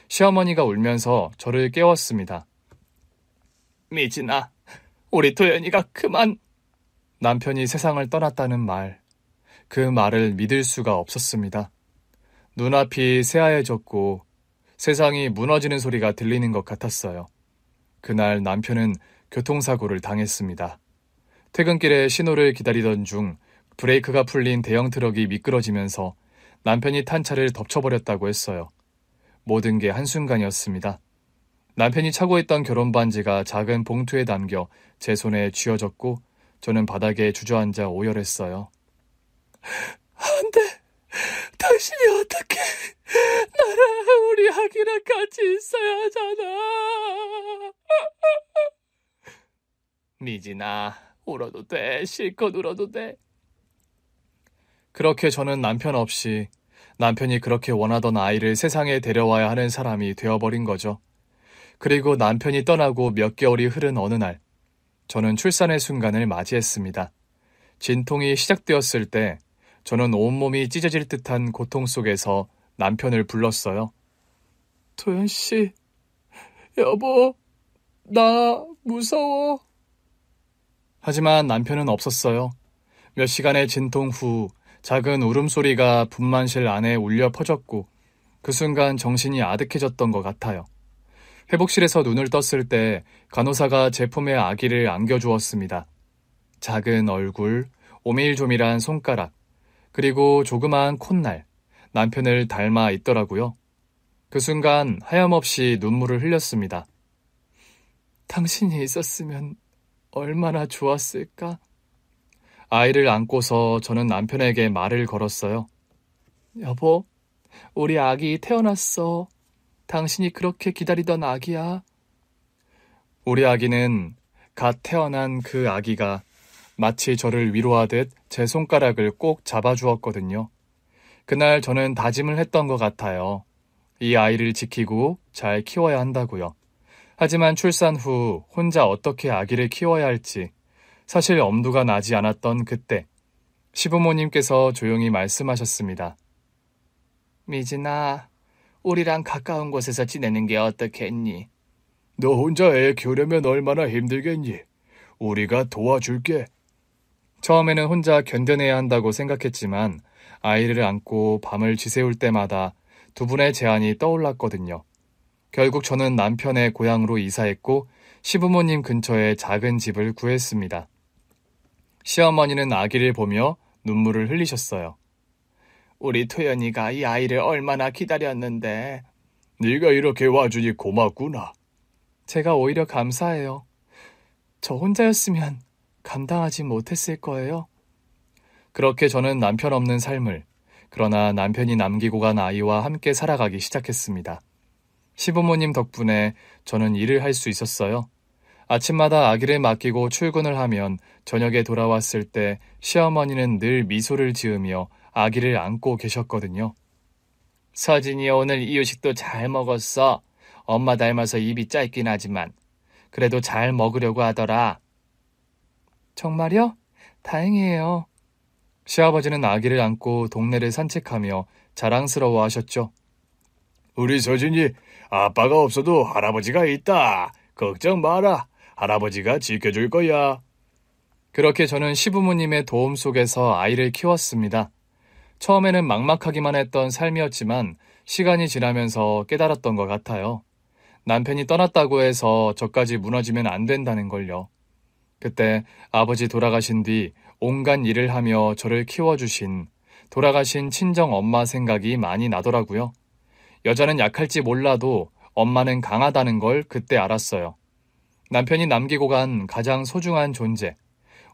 시어머니가 울면서 저를 깨웠습니다. 미진아, 우리 도연이가 그만. 남편이 세상을 떠났다는 말. 그 말을 믿을 수가 없었습니다. 눈앞이 새하얘졌고 세상이 무너지는 소리가 들리는 것 같았어요. 그날 남편은 교통사고를 당했습니다. 퇴근길에 신호를 기다리던 중 브레이크가 풀린 대형 트럭이 미끄러지면서 남편이 탄 차를 덮쳐버렸다고 했어요. 모든 게 한순간이었습니다. 남편이 차고 있던 결혼반지가 작은 봉투에 담겨 제 손에 쥐어졌고 저는 바닥에 주저앉아 오열했어요. 안 돼! 당신이 어떻게 나랑 우리 아기랑 같이 있어야 하잖아. 미진아, 울어도 돼. 실컷 울어도 돼. 그렇게 저는 남편 없이 남편이 그렇게 원하던 아이를 세상에 데려와야 하는 사람이 되어버린 거죠. 그리고 남편이 떠나고 몇 개월이 흐른 어느 날, 저는 출산의 순간을 맞이했습니다. 진통이 시작되었을 때 저는 온몸이 찢어질 듯한 고통 속에서 남편을 불렀어요. 도연씨, 여보, 나 무서워. 하지만 남편은 없었어요. 몇 시간의 진통 후 작은 울음소리가 분만실 안에 울려 퍼졌고 그 순간 정신이 아득해졌던 것 같아요. 회복실에서 눈을 떴을 때 간호사가 제 품에 아기를 안겨주었습니다. 작은 얼굴, 오밀조밀한 손가락, 그리고 조그마한 콧날, 남편을 닮아 있더라고요. 그 순간 하염없이 눈물을 흘렸습니다. 당신이 있었으면 얼마나 좋았을까? 아이를 안고서 저는 남편에게 말을 걸었어요. 여보, 우리 아기 태어났어. 당신이 그렇게 기다리던 아기야. 우리 아기는 갓 태어난 그 아기가 마치 저를 위로하듯 제 손가락을 꼭 잡아주었거든요. 그날 저는 다짐을 했던 것 같아요. 이 아이를 지키고 잘 키워야 한다고요. 하지만 출산 후 혼자 어떻게 아기를 키워야 할지 사실 엄두가 나지 않았던 그때 시부모님께서 조용히 말씀하셨습니다. 미진아, 우리랑 가까운 곳에서 지내는 게 어떻겠니? 너 혼자 애 키우려면 얼마나 힘들겠니? 우리가 도와줄게. 처음에는 혼자 견뎌내야 한다고 생각했지만 아이를 안고 밤을 지새울 때마다 두 분의 제안이 떠올랐거든요. 결국 저는 남편의 고향으로 이사했고 시부모님 근처에 작은 집을 구했습니다. 시어머니는 아기를 보며 눈물을 흘리셨어요. 우리 토연이가 이 아이를 얼마나 기다렸는데. 네가 이렇게 와주니 고맙구나. 제가 오히려 감사해요. 저 혼자였으면 감당하지 못했을 거예요. 그렇게 저는 남편 없는 삶을, 그러나 남편이 남기고 간 아이와 함께 살아가기 시작했습니다. 시부모님 덕분에 저는 일을 할 수 있었어요. 아침마다 아기를 맡기고 출근을 하면 저녁에 돌아왔을 때 시어머니는 늘 미소를 지으며 아기를 안고 계셨거든요. 서진이 오늘 이유식도 잘 먹었어. 엄마 닮아서 입이 짧긴 하지만 그래도 잘 먹으려고 하더라. 정말요? 다행이에요. 시아버지는 아기를 안고 동네를 산책하며 자랑스러워 하셨죠. 우리 서진이 아빠가 없어도 할아버지가 있다. 걱정 마라. 할아버지가 지켜줄 거야. 그렇게 저는 시부모님의 도움 속에서 아이를 키웠습니다. 처음에는 막막하기만 했던 삶이었지만 시간이 지나면서 깨달았던 것 같아요. 남편이 떠났다고 해서 저까지 무너지면 안 된다는 걸요. 그때 아버지 돌아가신 뒤 온갖 일을 하며 저를 키워주신 돌아가신 친정 엄마 생각이 많이 나더라고요. 여자는 약할지 몰라도 엄마는 강하다는 걸 그때 알았어요. 남편이 남기고 간 가장 소중한 존재,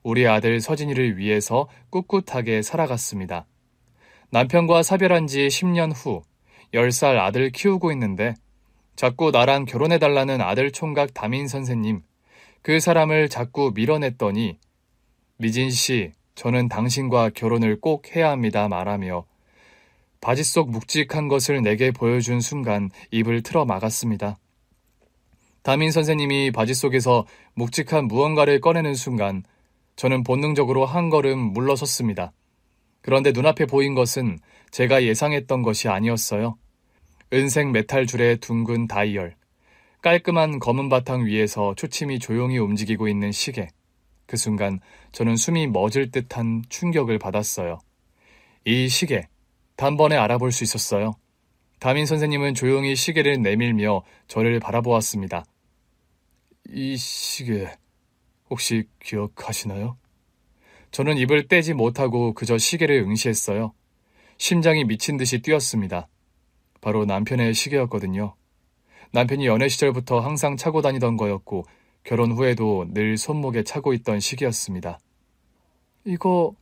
우리 아들 서진이를 위해서 꿋꿋하게 살아갔습니다. 남편과 사별한 지 10년 후 10살 아들 키우고 있는데 자꾸 나랑 결혼해달라는 아들 총각 담임 선생님, 그 사람을 자꾸 밀어냈더니 미진 씨, 저는 당신과 결혼을 꼭 해야 합니다 말하며 바지 속 묵직한 것을 내게 보여준 순간 입을 틀어 막았습니다. 담임 선생님이 바지 속에서 묵직한 무언가를 꺼내는 순간 저는 본능적으로 한 걸음 물러섰습니다. 그런데 눈앞에 보인 것은 제가 예상했던 것이 아니었어요. 은색 메탈 줄의 둥근 다이얼, 깔끔한 검은 바탕 위에서 초침이 조용히 움직이고 있는 시계. 그 순간 저는 숨이 멎을 듯한 충격을 받았어요. 이 시계, 단번에 알아볼 수 있었어요. 담임 선생님은 조용히 시계를 내밀며 저를 바라보았습니다. 이 시계, 혹시 기억하시나요? 저는 입을 떼지 못하고 그저 시계를 응시했어요. 심장이 미친 듯이 뛰었습니다. 바로 남편의 시계였거든요. 남편이 연애 시절부터 항상 차고 다니던 거였고 결혼 후에도 늘 손목에 차고 있던 시계였습니다. 이거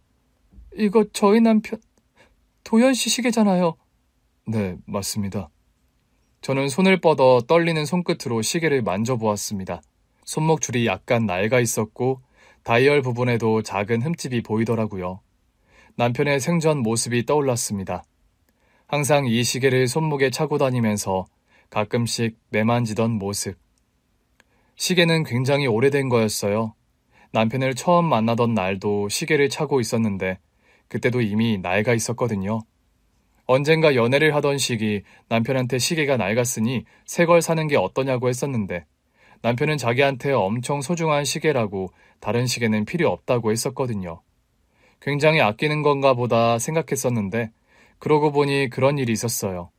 저희 남편 도연 씨 시계잖아요. 네, 맞습니다. 저는 손을 뻗어 떨리는 손끝으로 시계를 만져보았습니다. 손목 줄이 약간 낡아 있었고 다이얼 부분에도 작은 흠집이 보이더라고요. 남편의 생전 모습이 떠올랐습니다. 항상 이 시계를 손목에 차고 다니면서 가끔씩 매만지던 모습. 시계는 굉장히 오래된 거였어요. 남편을 처음 만나던 날도 시계를 차고 있었는데 그때도 이미 낡아 있었거든요. 언젠가 연애를 하던 시기 남편한테 시계가 낡았으니 새 걸 사는 게 어떠냐고 했었는데 남편은 자기한테 엄청 소중한 시계라고 다른 시계는 필요 없다고 했었거든요. 굉장히 아끼는 건가 보다 생각했었는데 그러고 보니 그런 일이 있었어요.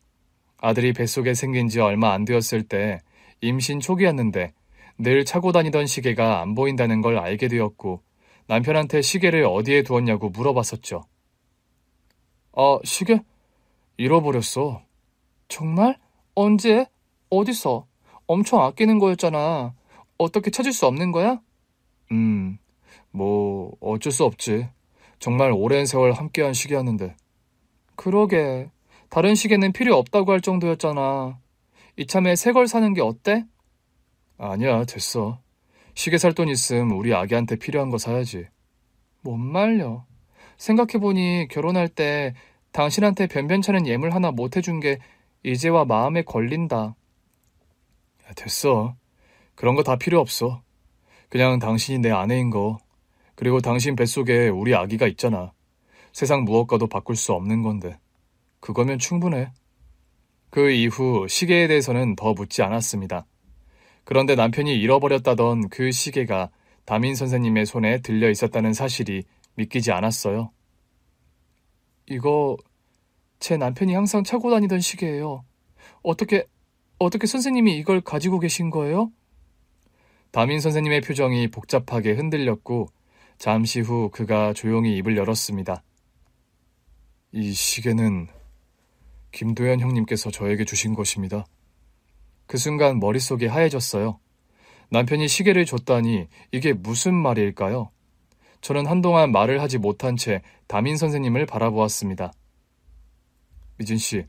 아들이 뱃속에 생긴 지 얼마 안 되었을 때 임신 초기였는데 늘 차고 다니던 시계가 안 보인다는 걸 알게 되었고 남편한테 시계를 어디에 두었냐고 물어봤었죠. 시계? 잃어버렸어. 정말? 언제? 어디서? 엄청 아끼는 거였잖아. 어떻게 찾을 수 없는 거야? 어쩔 수 없지. 정말 오랜 세월 함께한 시기였는데. 그러게. 다른 시계는 필요 없다고 할 정도였잖아. 이참에 새 걸 사는 게 어때? 아니야, 됐어. 시계 살 돈 있음 우리 아기한테 필요한 거 사야지. 뭔 말려. 생각해보니 결혼할 때 당신한테 변변찮은 예물 하나 못 해준 게 이제와 마음에 걸린다. 야, 됐어. 그런 거 다 필요 없어. 그냥 당신이 내 아내인 거. 그리고 당신 뱃속에 우리 아기가 있잖아. 세상 무엇과도 바꿀 수 없는 건데. 그거면 충분해. 그 이후 시계에 대해서는 더 묻지 않았습니다. 그런데 남편이 잃어버렸다던 그 시계가 담임 선생님의 손에 들려 있었다는 사실이 믿기지 않았어요. 이거 제 남편이 항상 차고 다니던 시계예요. 어떻게 선생님이 이걸 가지고 계신 거예요? 담임 선생님의 표정이 복잡하게 흔들렸고 잠시 후 그가 조용히 입을 열었습니다. 이 시계는 김도현 형님께서 저에게 주신 것입니다. 그 순간 머릿속이 하얘졌어요. 남편이 시계를 줬다니 이게 무슨 말일까요? 저는 한동안 말을 하지 못한 채 담임 선생님을 바라보았습니다. 미진 씨,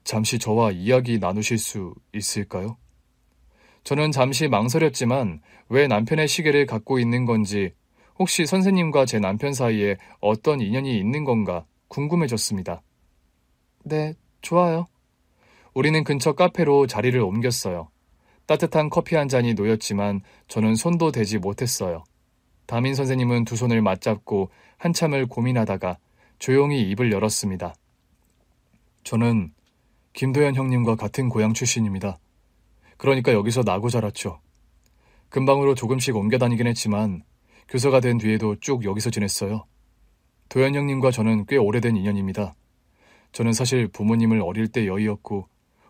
잠시 저와 이야기 나누실 수 있을까요? 저는 잠시 망설였지만 왜 남편의 시계를 갖고 있는 건지, 혹시 선생님과 제 남편 사이에 어떤 인연이 있는 건가 궁금해졌습니다. 네, 좋아요. 우리는 근처 카페로 자리를 옮겼어요. 따뜻한 커피 한 잔이 놓였지만 저는 손도 대지 못했어요. 담임 선생님은 두 손을 맞잡고 한참을 고민하다가 조용히 입을 열었습니다. 저는 김도현 형님과 같은 고향 출신입니다. 그러니까 여기서 나고 자랐죠. 근방으로 조금씩 옮겨 다니긴 했지만 교사가 된 뒤에도 쭉 여기서 지냈어요. 도현 형님과 저는 꽤 오래된 인연입니다. 저는 사실 부모님을 어릴 때 여의었고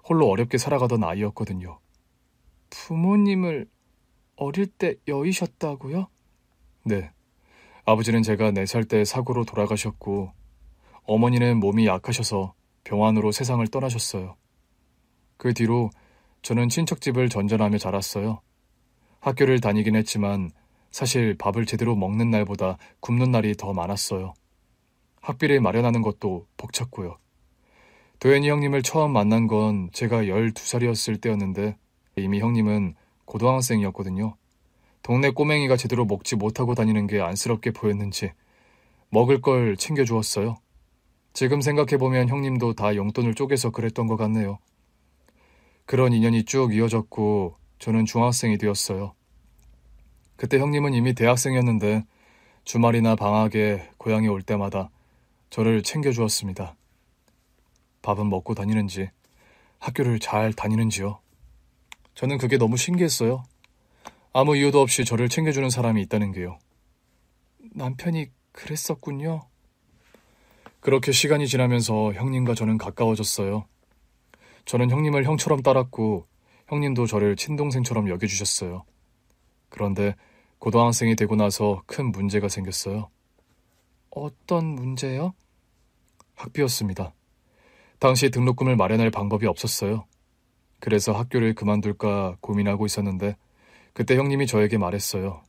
홀로 어렵게 살아가던 아이였거든요. 부모님을 어릴 때 여의셨다고요? 네. 아버지는 제가 4살 때 사고로 돌아가셨고 어머니는 몸이 약하셔서 병환으로 세상을 떠나셨어요. 그 뒤로 저는 친척집을 전전하며 자랐어요. 학교를 다니긴 했지만 사실 밥을 제대로 먹는 날보다 굶는 날이 더 많았어요. 학비를 마련하는 것도 벅찼고요. 도현이 형님을 처음 만난 건 제가 12살이었을 때였는데 이미 형님은 고등학생이었거든요. 동네 꼬맹이가 제대로 먹지 못하고 다니는 게 안쓰럽게 보였는지 먹을 걸 챙겨주었어요. 지금 생각해보면 형님도 다 용돈을 쪼개서 그랬던 것 같네요. 그런 인연이 쭉 이어졌고 저는 중학생이 되었어요. 그때 형님은 이미 대학생이었는데 주말이나 방학에 고향에 올 때마다 저를 챙겨주었습니다. 밥은 먹고 다니는지, 학교를 잘 다니는지요. 저는 그게 너무 신기했어요. 아무 이유도 없이 저를 챙겨주는 사람이 있다는 게요. 남편이 그랬었군요. 그렇게 시간이 지나면서 형님과 저는 가까워졌어요. 저는 형님을 형처럼 따랐고 형님도 저를 친동생처럼 여겨주셨어요. 그런데 고등학생이 되고 나서 큰 문제가 생겼어요. 어떤 문제요? 학비였습니다. 당시 등록금을 마련할 방법이 없었어요. 그래서 학교를 그만둘까 고민하고 있었는데 그때 형님이 저에게 말했어요.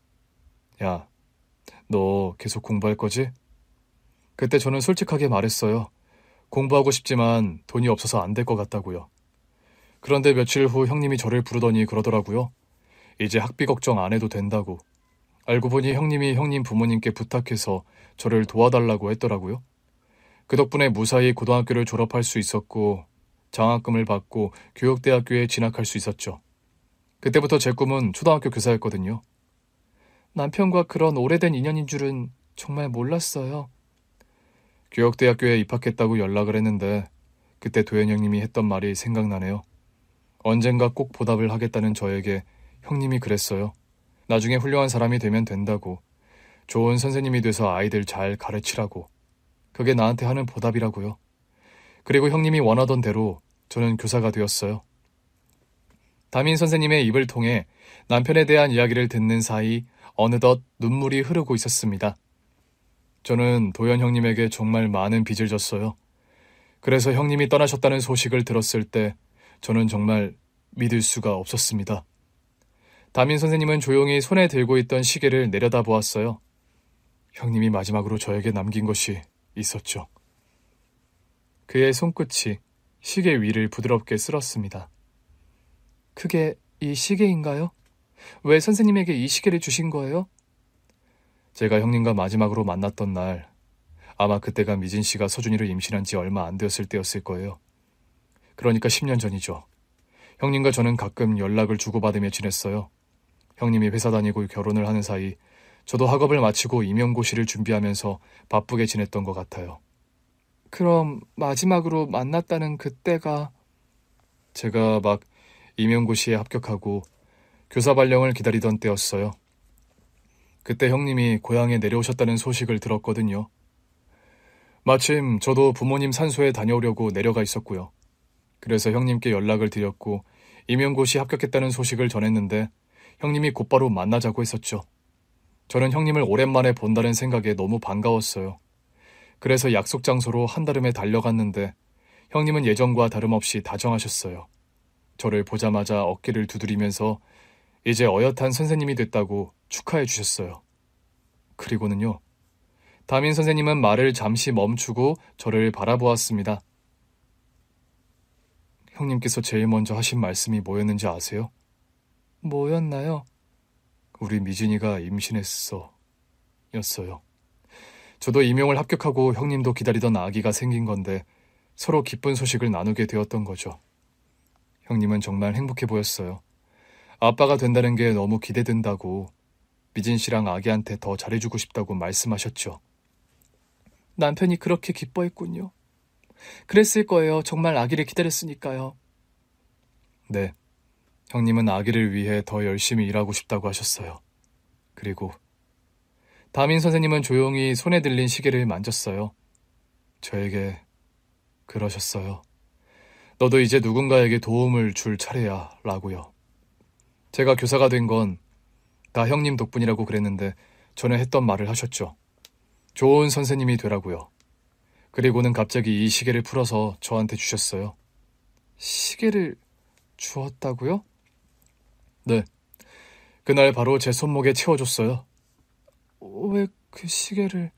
야, 너 계속 공부할 거지? 그때 저는 솔직하게 말했어요. 공부하고 싶지만 돈이 없어서 안 될 것 같다고요. 그런데 며칠 후 형님이 저를 부르더니 그러더라고요. 이제 학비 걱정 안 해도 된다고. 알고 보니 형님이 형님 부모님께 부탁해서 저를 도와달라고 했더라고요. 그 덕분에 무사히 고등학교를 졸업할 수 있었고 장학금을 받고 교육대학교에 진학할 수 있었죠. 그때부터 제 꿈은 초등학교 교사였거든요. 남편과 그런 오래된 인연인 줄은 정말 몰랐어요. 교육대학교에 입학했다고 연락을 했는데 그때 도현 형님이 했던 말이 생각나네요. 언젠가 꼭 보답을 하겠다는 저에게 형님이 그랬어요. 나중에 훌륭한 사람이 되면 된다고. 좋은 선생님이 돼서 아이들 잘 가르치라고. 그게 나한테 하는 보답이라고요. 그리고 형님이 원하던 대로 저는 교사가 되었어요. 담임 선생님의 입을 통해 남편에 대한 이야기를 듣는 사이 어느덧 눈물이 흐르고 있었습니다. 저는 도현 형님에게 정말 많은 빚을 졌어요. 그래서 형님이 떠나셨다는 소식을 들었을 때 저는 정말 믿을 수가 없었습니다. 담임 선생님은 조용히 손에 들고 있던 시계를 내려다보았어요. 형님이 마지막으로 저에게 남긴 것이 있었죠. 그의 손끝이 시계 위를 부드럽게 쓸었습니다. 그게 이 시계인가요? 왜 선생님에게 이 시계를 주신 거예요? 제가 형님과 마지막으로 만났던 날, 아마 그때가 미진 씨가 서준이를 임신한 지 얼마 안 되었을 때였을 거예요. 그러니까 10년 전이죠. 형님과 저는 가끔 연락을 주고받으며 지냈어요. 형님이 회사 다니고 결혼을 하는 사이 저도 학업을 마치고 임용고시를 준비하면서 바쁘게 지냈던 것 같아요. 그럼 마지막으로 만났다는 그때가 제가 막 임용고시에 합격하고 교사 발령을 기다리던 때였어요. 그때 형님이 고향에 내려오셨다는 소식을 들었거든요. 마침 저도 부모님 산소에 다녀오려고 내려가 있었고요. 그래서 형님께 연락을 드렸고 임용고시 합격했다는 소식을 전했는데 형님이 곧바로 만나자고 했었죠. 저는 형님을 오랜만에 본다는 생각에 너무 반가웠어요. 그래서 약속 장소로 한달음에 달려갔는데 형님은 예전과 다름없이 다정하셨어요. 저를 보자마자 어깨를 두드리면서 이제 어엿한 선생님이 됐다고 축하해 주셨어요. 그리고는요. 담임 선생님은 말을 잠시 멈추고 저를 바라보았습니다. 형님께서 제일 먼저 하신 말씀이 뭐였는지 아세요? 뭐였나요? 우리 미진이가 임신했어. 였어요. 저도 임용을 합격하고 형님도 기다리던 아기가 생긴 건데 서로 기쁜 소식을 나누게 되었던 거죠. 형님은 정말 행복해 보였어요. 아빠가 된다는 게 너무 기대된다고 미진 씨랑 아기한테 더 잘해주고 싶다고 말씀하셨죠. 남편이 그렇게 기뻐했군요. 그랬을 거예요. 정말 아기를 기다렸으니까요. 네. 형님은 아기를 위해 더 열심히 일하고 싶다고 하셨어요. 그리고 담임 선생님은 조용히 손에 들린 시계를 만졌어요. 저에게 그러셨어요. 너도 이제 누군가에게 도움을 줄 차례야 라고요. 제가 교사가 된 건 다 형님 덕분이라고 그랬는데 전에 했던 말을 하셨죠. 좋은 선생님이 되라고요. 그리고는 갑자기 이 시계를 풀어서 저한테 주셨어요. 시계를 주었다고요? 네. 그날 바로 제 손목에 채워줬어요. 왜 그 시계를...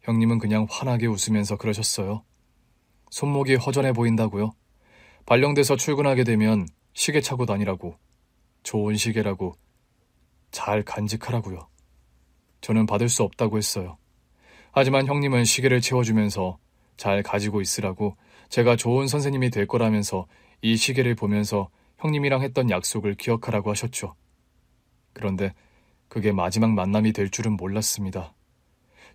형님은 그냥 환하게 웃으면서 그러셨어요. 손목이 허전해 보인다고요? 발령돼서 출근하게 되면 시계 차고 다니라고. 좋은 시계라고. 잘 간직하라고요. 저는 받을 수 없다고 했어요. 하지만 형님은 시계를 채워주면서 잘 가지고 있으라고 제가 좋은 선생님이 될 거라면서 이 시계를 보면서 형님이랑 했던 약속을 기억하라고 하셨죠. 그런데 그게 마지막 만남이 될 줄은 몰랐습니다.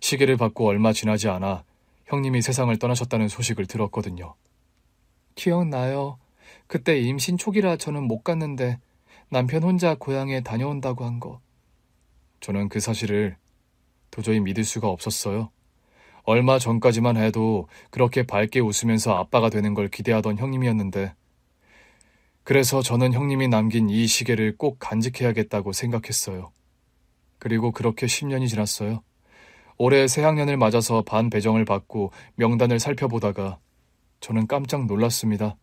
시계를 받고 얼마 지나지 않아 형님이 세상을 떠나셨다는 소식을 들었거든요. 기억나요. 그때 임신 초기라 저는 못 갔는데 남편 혼자 고향에 다녀온다고 한 거. 저는 그 사실을 도저히 믿을 수가 없었어요. 얼마 전까지만 해도 그렇게 밝게 웃으면서 아빠가 되는 걸 기대하던 형님이었는데 그래서 저는 형님이 남긴 이 시계를 꼭 간직해야겠다고 생각했어요. 그리고 그렇게 10년이 지났어요. 올해 새학년을 맞아서 반 배정을 받고 명단을 살펴보다가 저는 깜짝 놀랐습니다.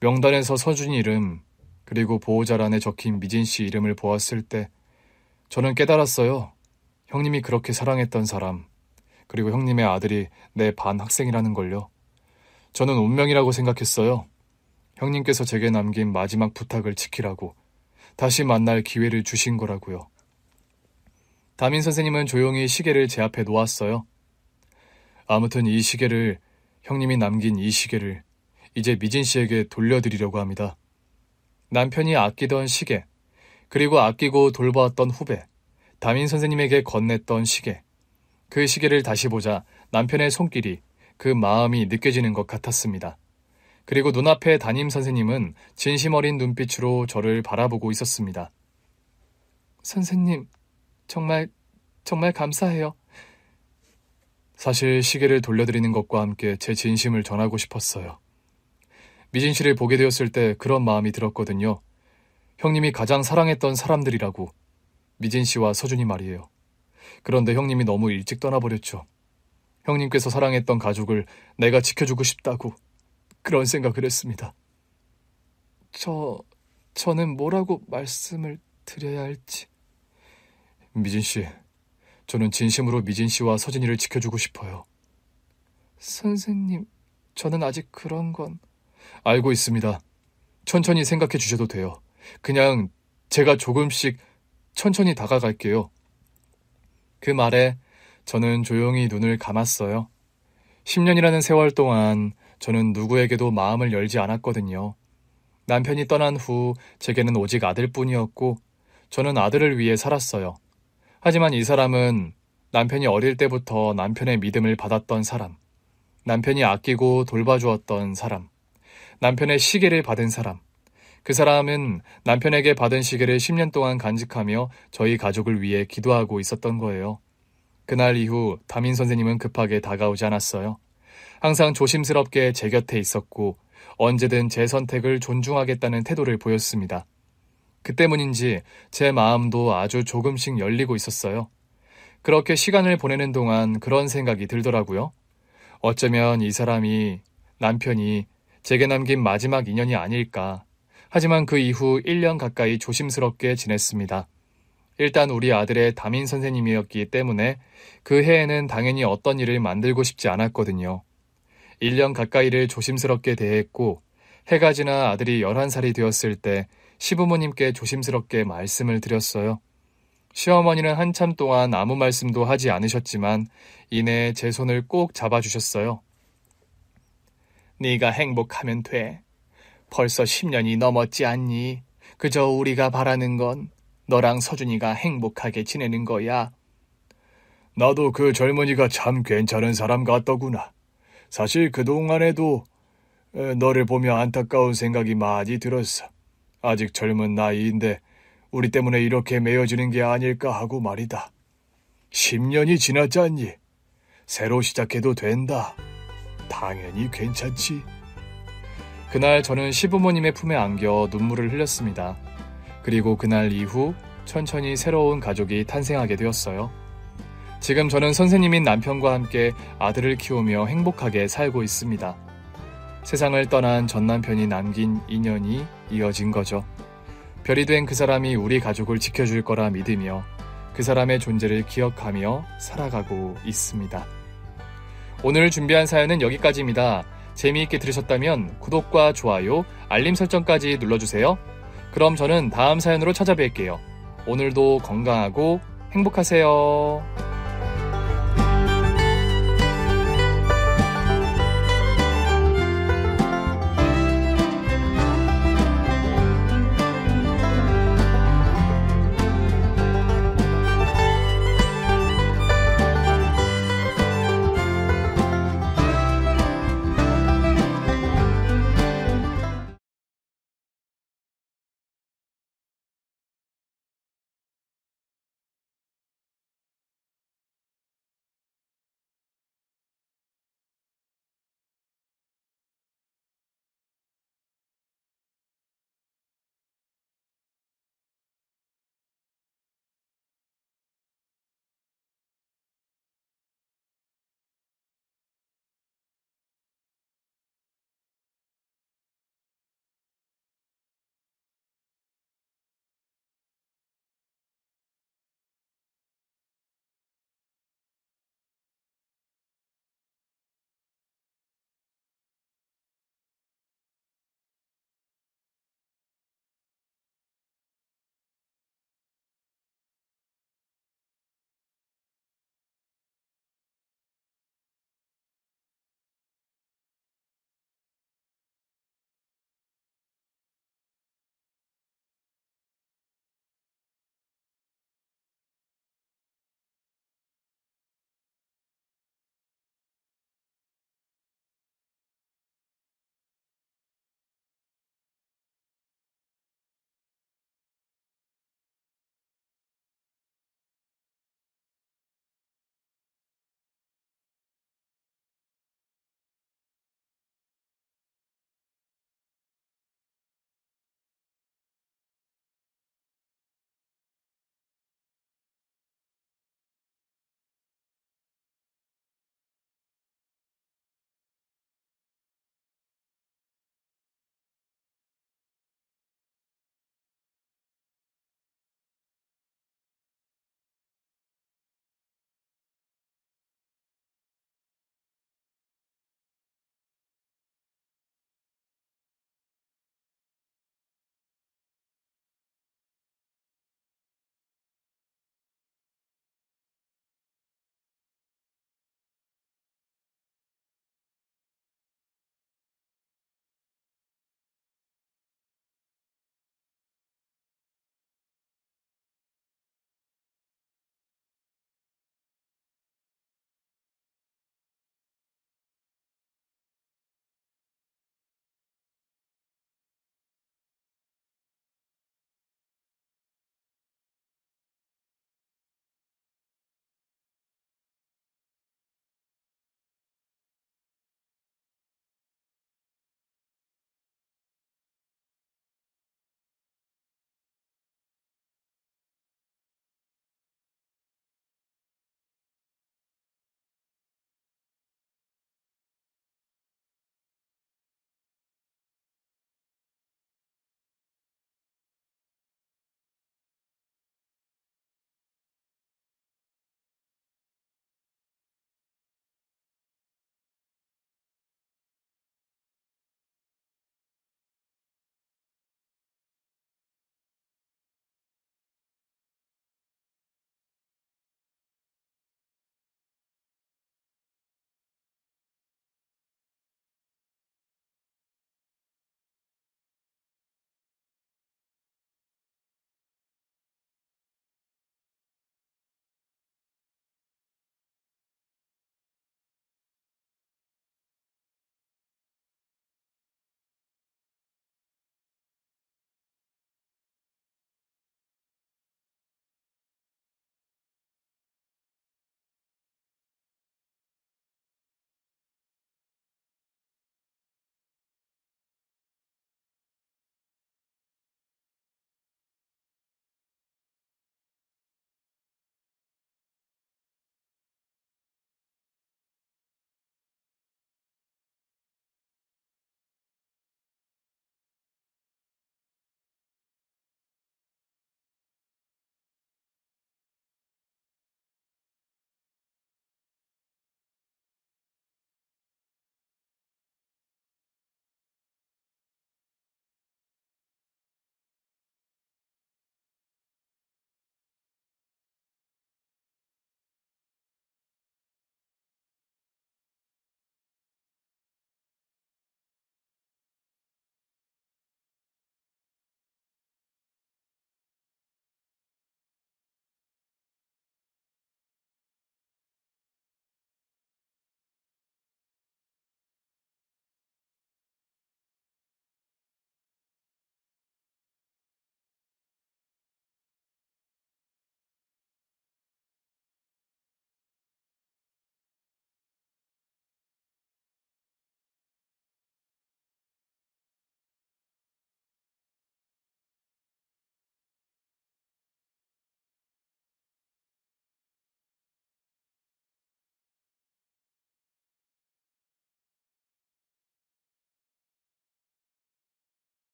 명단에서 서준이 이름 그리고 보호자란에 적힌 미진 씨 이름을 보았을 때 저는 깨달았어요. 형님이 그렇게 사랑했던 사람 그리고 형님의 아들이 내 반 학생이라는 걸요. 저는 운명이라고 생각했어요. 형님께서 제게 남긴 마지막 부탁을 지키라고 다시 만날 기회를 주신 거라고요. 담임 선생님은 조용히 시계를 제 앞에 놓았어요. 아무튼 이 시계를 형님이 남긴 이 시계를 이제 미진 씨에게 돌려드리려고 합니다. 남편이 아끼던 시계 그리고 아끼고 돌보았던 후배 담임 선생님에게 건넸던 시계 그 시계를 다시 보자 남편의 손길이 그 마음이 느껴지는 것 같았습니다. 그리고 눈앞에 담임 선생님은 진심 어린 눈빛으로 저를 바라보고 있었습니다. 선생님, 정말 감사해요. 사실 시계를 돌려드리는 것과 함께 제 진심을 전하고 싶었어요. 미진 씨를 보게 되었을 때 그런 마음이 들었거든요. 형님이 가장 사랑했던 사람들이라고. 미진 씨와 서준이 말이에요. 그런데 형님이 너무 일찍 떠나버렸죠. 형님께서 사랑했던 가족을 내가 지켜주고 싶다고 그런 생각을 했습니다. 저는 뭐라고 말씀을 드려야 할지. 미진 씨, 저는 진심으로 미진 씨와 서진이를 지켜주고 싶어요. 선생님, 저는 아직 그런 건... 알고 있습니다. 천천히 생각해 주셔도 돼요. 그냥 제가 조금씩 천천히 다가갈게요. 그 말에 저는 조용히 눈을 감았어요. 10년이라는 세월 동안 저는 누구에게도 마음을 열지 않았거든요. 남편이 떠난 후 제게는 오직 아들뿐이었고 저는 아들을 위해 살았어요. 하지만 이 사람은 남편이 어릴 때부터 남편의 믿음을 받았던 사람, 남편이 아끼고 돌봐주었던 사람, 남편의 시계를 받은 사람, 그 사람은 남편에게 받은 시계를 10년 동안 간직하며 저희 가족을 위해 기도하고 있었던 거예요. 그날 이후 담임 선생님은 급하게 다가오지 않았어요. 항상 조심스럽게 제 곁에 있었고 언제든 제 선택을 존중하겠다는 태도를 보였습니다. 그 때문인지 제 마음도 아주 조금씩 열리고 있었어요. 그렇게 시간을 보내는 동안 그런 생각이 들더라고요. 어쩌면 이 사람이, 남편이 제게 남긴 마지막 인연이 아닐까. 하지만 그 이후 1년 가까이 조심스럽게 지냈습니다. 일단 우리 아들의 담임 선생님이었기 때문에 그 해에는 당연히 어떤 일을 만들고 싶지 않았거든요. 1년 가까이를 조심스럽게 대했고 해가 지나 아들이 11살이 되었을 때 시부모님께 조심스럽게 말씀을 드렸어요. 시어머니는 한참 동안 아무 말씀도 하지 않으셨지만 이내 제 손을 꼭 잡아주셨어요. 네가 행복하면 돼. 벌써 10년이 넘었지 않니? 그저 우리가 바라는 건 너랑 서준이가 행복하게 지내는 거야. 나도 그 젊은이가 참 괜찮은 사람 같더구나. 사실 그동안에도 너를 보며 안타까운 생각이 많이 들었어. 아직 젊은 나이인데 우리 때문에 이렇게 메어지는 게 아닐까 하고 말이다. 10년이 지났잖니. 새로 시작해도 된다. 당연히 괜찮지. 그날 저는 시부모님의 품에 안겨 눈물을 흘렸습니다. 그리고 그날 이후 천천히 새로운 가족이 탄생하게 되었어요. 지금 저는 선생님인 남편과 함께 아들을 키우며 행복하게 살고 있습니다. 세상을 떠난 전 남편이 남긴 인연이 이어진 거죠. 별이 된 그 사람이 우리 가족을 지켜줄 거라 믿으며 그 사람의 존재를 기억하며 살아가고 있습니다. 오늘 준비한 사연은 여기까지입니다. 재미있게 들으셨다면 구독과 좋아요, 알림 설정까지 눌러주세요. 그럼 저는 다음 사연으로 찾아뵐게요. 오늘도 건강하고 행복하세요.